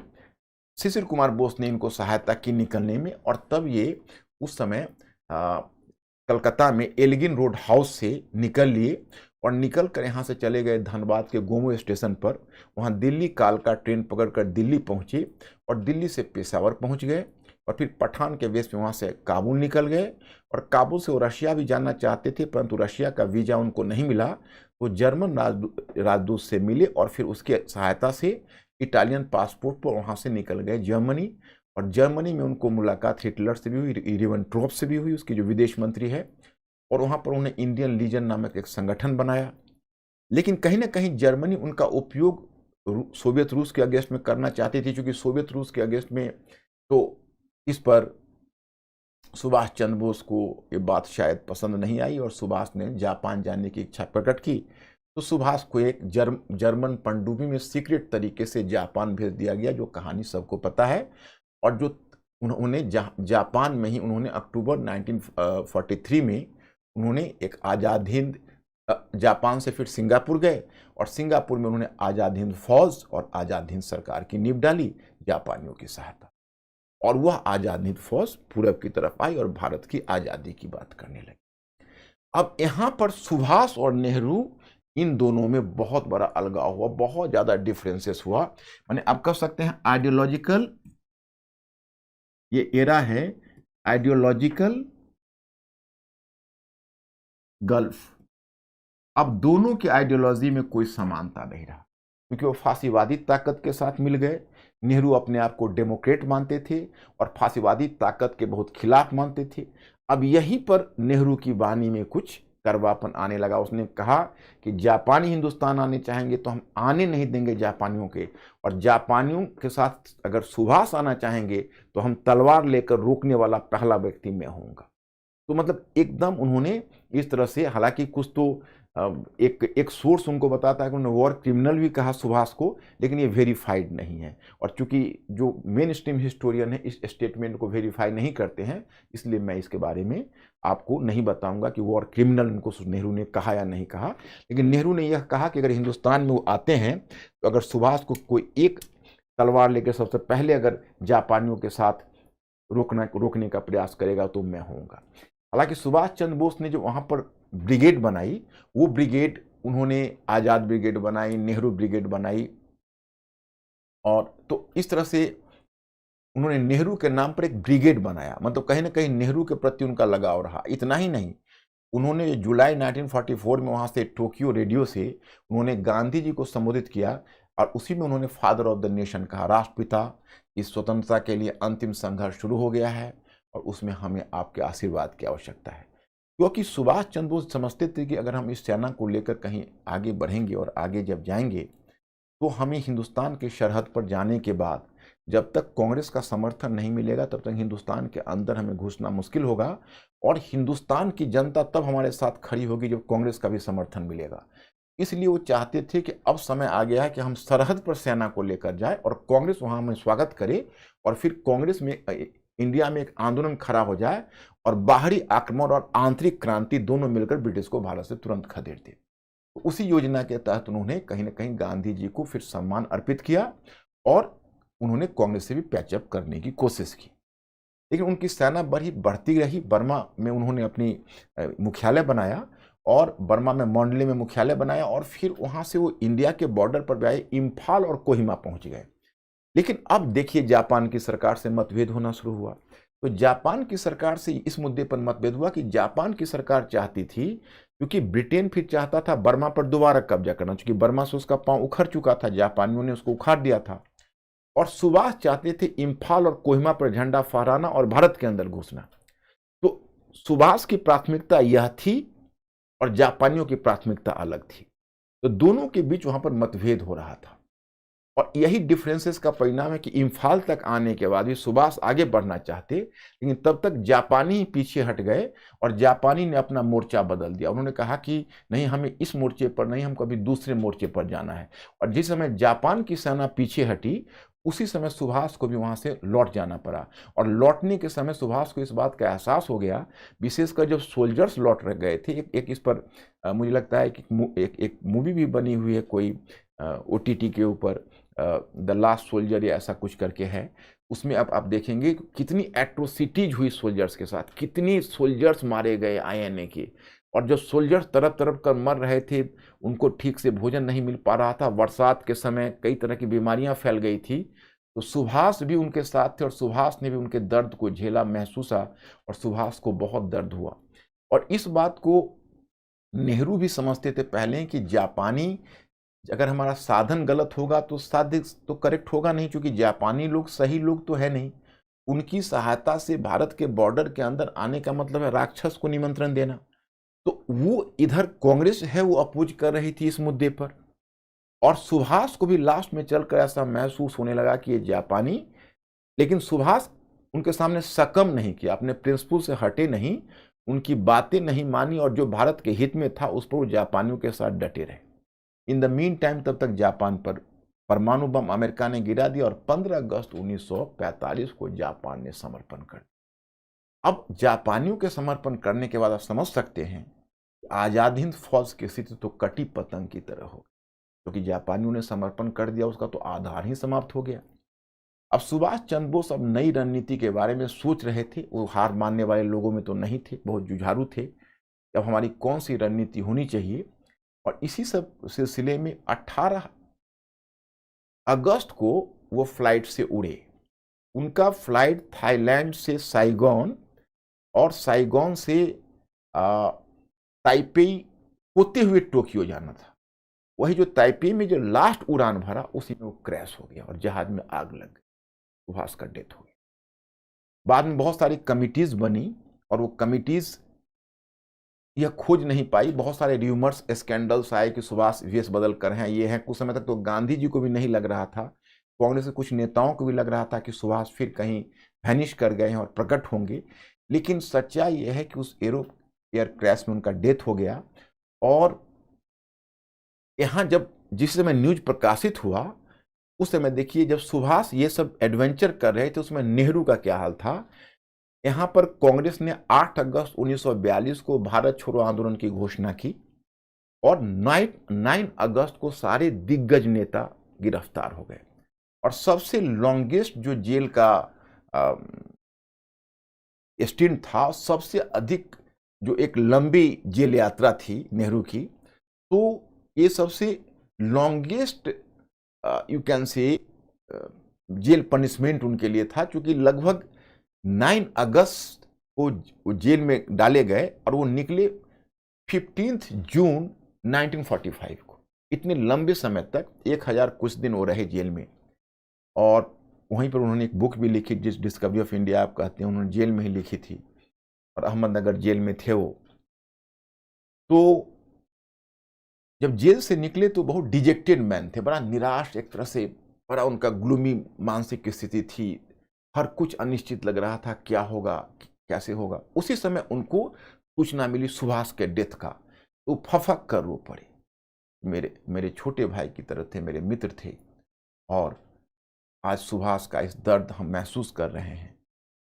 शिशिर कुमार बोस ने इनको सहायता की निकलने में, और तब ये उस समय कलकत्ता में एल्गिन रोड हाउस से निकल लिए और निकल कर यहाँ से चले गए धनबाद के गोमो स्टेशन पर। वहाँ दिल्ली कालका ट्रेन पकड़कर दिल्ली पहुँचे और दिल्ली से पेशावर पहुँच गए, और फिर पठान के वेश में वहाँ से काबुल निकल गए। और काबुल से वो रशिया भी जाना चाहते थे, परंतु रशिया का वीज़ा उनको नहीं मिला। वो जर्मन राजदूत से मिले और फिर उसके सहायता से इटालियन पासपोर्ट पर वहाँ से निकल गए जर्मनी। और जर्मनी में उनको मुलाकात हिटलर से भी हुई, रिबेनट्रोप से भी हुई, उसकी जो विदेश मंत्री है। और वहाँ पर उन्होंने इंडियन लीजन नामक एक संगठन बनाया। लेकिन कहीं ना कहीं जर्मनी उनका उपयोग सोवियत रूस के अगेंस्ट में करना चाहती थी, क्योंकि सोवियत रूस के अगेंस्ट में तो इस पर सुभाष चंद्र बोस को ये बात शायद पसंद नहीं आई और सुभाष ने जापान जाने की इच्छा प्रकट की। तो सुभाष को एक जर्मन पनडुब्बी में सीक्रेट तरीके से जापान भेज दिया गया, जो कहानी सबको पता है। और जो उन्होंने जापान में ही उन्होंने अक्टूबर 1943 में उन्होंने एक आज़ाद हिंद, जापान से फिर सिंगापुर गए और सिंगापुर में उन्होंने आज़ाद हिंद फौज और आज़ाद हिंद सरकार की नींव डाली जापानियों की सहायता। और वह आज़ाद हिंद फौज पूरब की तरफ आई और भारत की आज़ादी की बात करने लगी। अब यहाँ पर सुभाष और नेहरू, इन दोनों में बहुत बड़ा अलगाव हुआ, बहुत ज़्यादा डिफरेंसेस हुआ। माने आप कह सकते हैं आइडियोलॉजिकल, ये एरा है आइडियोलॉजिकल गल्फ। अब दोनों की आइडियोलॉजी में कोई समानता नहीं रहा, क्योंकि वो फांसीवादी ताकत के साथ मिल गए। नेहरू अपने आप को डेमोक्रेट मानते थे और फांसीवादी ताकत के बहुत खिलाफ मानते थे। अब यहीं पर नेहरू की वाणी में कुछ कड़वापन आने लगा। उसने कहा कि जापानी हिंदुस्तान आने चाहेंगे तो हम आने नहीं देंगे जापानियों के, और जापानियों के साथ अगर सुभाष आना चाहेंगे तो हम तलवार लेकर रोकने वाला पहला व्यक्ति मैं होऊंगा। तो मतलब एकदम उन्होंने इस तरह से, हालांकि कुछ तो एक सोर्स उनको बताता है कि उन्होंने वॉर क्रिमिनल भी कहा सुभाष को, लेकिन ये वेरीफाइड नहीं है। और चूंकि जो मेन स्ट्रीम हिस्टोरियन है इस स्टेटमेंट को वेरीफाई नहीं करते हैं, इसलिए मैं इसके बारे में आपको नहीं बताऊंगा कि वॉर क्रिमिनल उनको नेहरू ने कहा या नहीं कहा। लेकिन नेहरू ने यह कहा कि अगर हिंदुस्तान में वो आते हैं तो अगर सुभाष को कोई एक तलवार लेकर सबसे पहले अगर जापानियों के साथ रोकने का प्रयास करेगा तो मैं होऊंगा। हालांकि सुभाष चंद्र बोस ने जो वहाँ पर ब्रिगेड बनाई, वो ब्रिगेड उन्होंने आज़ाद ब्रिगेड बनाई, नेहरू ब्रिगेड बनाई, और तो इस तरह से उन्होंने नेहरू के नाम पर एक ब्रिगेड बनाया। मतलब कहीं ना कहीं नेहरू के प्रति उनका लगाव रहा। इतना ही नहीं, उन्होंने जुलाई 1944 में वहाँ से टोक्यो रेडियो से उन्होंने गांधी जी को संबोधित किया और उसी में उन्होंने फादर ऑफ द नेशन कहा, राष्ट्रपिता, इस स्वतंत्रता के लिए अंतिम संघर्ष शुरू हो गया है और उसमें हमें आपके आशीर्वाद की आवश्यकता है। क्योंकि सुभाष चंद्र बोस समझते थे कि अगर हम इस सेना को लेकर कहीं आगे बढ़ेंगे और आगे जब जाएंगे तो हमें हिंदुस्तान की सरहद पर जाने के बाद जब तक कांग्रेस का समर्थन नहीं मिलेगा तब तक हिंदुस्तान के अंदर हमें घुसना मुश्किल होगा और हिंदुस्तान की जनता तब हमारे साथ खड़ी होगी जब कांग्रेस का भी समर्थन मिलेगा। इसलिए वो चाहते थे कि अब समय आ गया है कि हम सरहद पर सेना को लेकर जाए और कांग्रेस वहां हमें स्वागत करे और फिर कांग्रेस में इंडिया में एक आंदोलन खड़ा हो जाए और बाहरी आक्रमण और आंतरिक क्रांति दोनों मिलकर ब्रिटिश को भारत से तुरंत खदेड़ दे। तो उसी योजना के तहत उन्होंने कहीं ना कहीं गांधी जी को फिर सम्मान अर्पित किया और उन्होंने कांग्रेस से भी पैचअप करने की कोशिश की। लेकिन उनकी सेना बढ़ती रही। बर्मा में उन्होंने अपनी मुख्यालय बनाया और बर्मा में मंडले में मुख्यालय बनाया और फिर वहां से वो इंडिया के बॉर्डर पर आए, इम्फाल और कोहिमा पहुंच गए। लेकिन अब देखिए जापान की सरकार से मतभेद होना शुरू हुआ। तो जापान की सरकार से इस मुद्दे पर मतभेद हुआ कि जापान की सरकार चाहती थी, क्योंकि ब्रिटेन फिर चाहता था बर्मा पर दोबारा कब्जा करना, क्योंकि बर्मा से उसका पांव उखड़ चुका था, जापानियों ने उसको उखाड़ दिया था। और सुभाष चाहते थे इम्फाल और कोहिमा पर झंडा फहराना और भारत के अंदर घुसना। तो सुभाष की प्राथमिकता यह थी और जापानियों की प्राथमिकता अलग थी। तो दोनों के बीच वहां पर मतभेद हो रहा था और यही डिफरेंसेस का परिणाम है कि इम्फाल तक आने के बाद भी सुभाष आगे बढ़ना चाहते, लेकिन तब तक जापानी ही पीछे हट गए और जापानी ने अपना मोर्चा बदल दिया। उन्होंने कहा कि नहीं, हमें इस मोर्चे पर नहीं, हमको अभी दूसरे मोर्चे पर जाना है। और जिस समय जापान की सेना पीछे हटी उसी समय सुभाष को भी वहां से लौट जाना पड़ा। और लौटने के समय सुभाष को इस बात का एहसास हो गया, विशेषकर जब सोल्जर्स लौट गए थे। एक इस पर मुझे लगता है कि एक मूवी भी बनी हुई है कोई OTT के ऊपर, द लास्ट सोल्जर या ऐसा कुछ करके है। उसमें अब आप देखेंगे कितनी एट्रोसिटीज हुई सोल्जर्स के साथ, कितनी सोल्जर्स मारे गए INA के। और जब सोल्जर्स तरफ तरफ कर मर रहे थे, उनको ठीक से भोजन नहीं मिल पा रहा था, बरसात के समय कई तरह की बीमारियां फैल गई थी, तो सुभाष भी उनके साथ थे और सुभाष ने भी उनके दर्द को झेला, महसूसा और सुभाष को बहुत दर्द हुआ। और इस बात को नेहरू भी समझते थे पहले कि जापानी, अगर हमारा साधन गलत होगा तो साध्य तो करेक्ट होगा नहीं, क्योंकि जापानी लोग सही लोग तो है नहीं। उनकी सहायता से भारत के बॉर्डर के अंदर आने का मतलब है राक्षस को निमंत्रण देना। तो वो इधर कांग्रेस है वो अपोज कर रही थी इस मुद्दे पर, और सुभाष को भी लास्ट में चलकर ऐसा महसूस होने लगा कि ये जापानी, लेकिन सुभाष उनके सामने सकम नहीं किया, अपने प्रिंसिपल से हटे नहीं, उनकी बातें नहीं मानी और जो भारत के हित में था उस पर वो जापानियों के साथ डटे रहे। इन द मीन टाइम तब तक जापान पर परमाणु बम अमेरिका ने गिरा दिया और 15 अगस्त 1945 को जापान ने समर्पण कर दिया। अब जापानियों के समर्पण करने के बाद आप समझ सकते हैं आजाद हिंद फौज की स्थिति तो कटी पतंग की तरह हो, क्योंकि जापानियों ने समर्पण कर दिया, उसका तो आधार ही समाप्त हो गया। अब सुभाष चंद्र बोस अब नई रणनीति के बारे में सोच रहे थे। वो हार मानने वाले लोगों में तो नहीं थे, बहुत जुझारू थे अब हमारी कौन सी रणनीति होनी चाहिए। और इसी सब सिलसिले में 18 अगस्त को वो फ्लाइट से उड़े। उनका फ्लाइट थाईलैंड से साइगोन और साइगोन से ताइपेई होते हुए टोक्यो जाना था। वही जो ताइपेई में जो लास्ट उड़ान भरा उसी में वो क्रैश हो गया और जहाज में आग लग गई, सुभाष का डेथ हो गया। बाद में बहुत सारी कमिटीज बनी और वो कमिटीज यह खोज नहीं पाई, बहुत सारे र्यूमर्स स्कैंडल्स आए कि सुभाष वेश बदल कर हैं, ये हैं। कुछ समय तक तो गांधी जी को भी नहीं लग रहा था, कांग्रेस के कुछ नेताओं को भी लग रहा था कि सुभाष फिर कहीं वैनिश कर गए हैं और प्रकट होंगे। लेकिन सच्चाई यह है कि उस एयर क्रैश में उनका डेथ हो गया। और यहाँ जब जिस समय न्यूज प्रकाशित हुआ उस समय देखिए जब सुभाष ये सब एडवेंचर कर रहे थे उसमें नेहरू का क्या हाल था। यहाँ पर कांग्रेस ने 8 अगस्त 1942 को भारत छोड़ो आंदोलन की घोषणा की और 9 अगस्त को सारे दिग्गज नेता गिरफ्तार हो गए। और सबसे लॉन्गेस्ट जो जेल का स्टिंट था, सबसे अधिक जो एक लंबी जेल यात्रा थी नेहरू की, तो ये सबसे longest you can say jail punishment उनके लिए था, क्योंकि लगभग 9 अगस्त को जेल में डाले गए और वो निकले 15 जून 1945 को। इतने लंबे समय तक 1000 कुछ दिन वो रहे जेल में, और वहीं पर उन्होंने एक बुक भी लिखी, जिस डिस्कवरी ऑफ इंडिया आप कहते हैं, उन्होंने जेल में ही लिखी थी, और अहमदनगर जेल में थे वो। तो जब जेल से निकले तो बहुत डिजेक्टेड मैन थे, बड़ा निराश एक तरह से, बड़ा उनका ग्लूमी मानसिक स्थिति थी, हर कुछ अनिश्चित लग रहा था, क्या होगा कैसे होगा। उसी समय उनको सूचना मिली सुभाष के डेथ का, तो फफक कर रो पड़े। मेरे छोटे भाई की तरह थे, मेरे मित्र थे, और आज सुभाष का इस दर्द हम महसूस कर रहे हैं।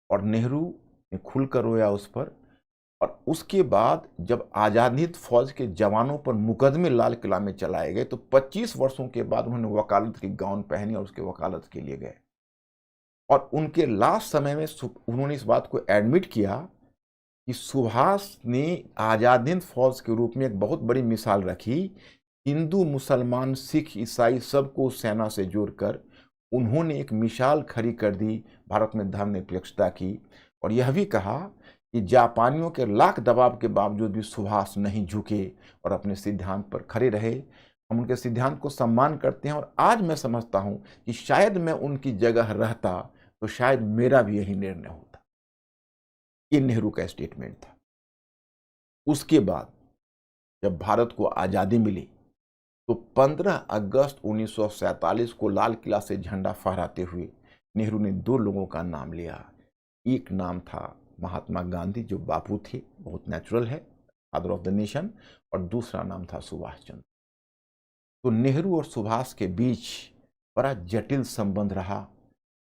और नेहरू ने खुलकर रोया उस पर। और उसके बाद जब आज़ाद हिंद फौज के जवानों पर मुकदमे लाल किला में चलाए गए, तो 25 वर्षों के बाद उन्होंने वकालत की गाउन पहनी और उसके वकालत के लिए गए। और उनके लास्ट समय में उन्होंने इस बात को एडमिट किया कि सुभाष ने आज़ाद हिंद फौज के रूप में एक बहुत बड़ी मिसाल रखी। हिंदू, मुसलमान, सिख, ईसाई सबको सेना से जोड़कर उन्होंने एक मिसाल खड़ी कर दी भारत में धर्मनिरपेक्षता की। और यह भी कहा कि जापानियों के लाख दबाव के बावजूद भी सुभाष नहीं झुके और अपने सिद्धांत पर खड़े रहे। हम उनके सिद्धांत को सम्मान करते हैं, और आज मैं समझता हूं कि शायद मैं उनकी जगह रहता तो शायद मेरा भी यही निर्णय होता। ये नेहरू का स्टेटमेंट था। उसके बाद जब भारत को आज़ादी मिली तो 15 अगस्त 1947 को लाल किला से झंडा फहराते हुए नेहरू ने 2 लोगों का नाम लिया। एक नाम था महात्मा गांधी, जो बापू थे, बहुत नेचुरल है, फादर ऑफ द नेशन, और दूसरा नाम था सुभाष चंद्र। तो नेहरू और सुभाष के बीच बड़ा जटिल संबंध रहा।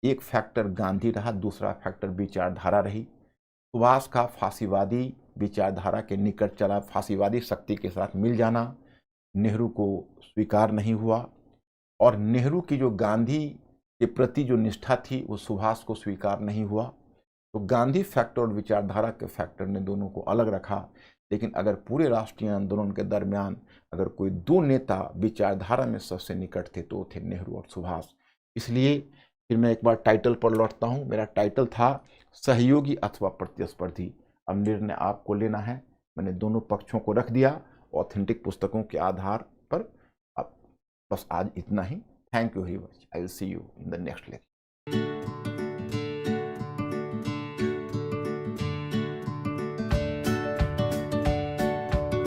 एक फैक्टर गांधी रहा, दूसरा फैक्टर विचारधारा रही। सुभाष का फांसीवादी विचारधारा के निकट चला फांसीवादी शक्ति के साथ मिल जाना नेहरू को स्वीकार नहीं हुआ, और नेहरू की जो गांधी के प्रति जो निष्ठा थी वो सुभाष को स्वीकार नहीं हुआ। तो गांधी फैक्टर और विचारधारा के फैक्टर ने दोनों को अलग रखा। लेकिन अगर पूरे राष्ट्रीय आंदोलन के दरमियान अगर कोई 2 नेता विचारधारा में सबसे निकट थे तो वो थे नेहरू और सुभाष। इसलिए फिर मैं एक बार टाइटल पर लौटता हूँ। मेरा टाइटल था सहयोगी अथवा प्रतिस्पर्धी। अब निर्णय आपको लेना है। मैंने दोनों पक्षों को रख दिया ऑथेंटिक पुस्तकों के आधार पर। अब बस आज इतना ही। Thank you very much. I will see you in the next lecture.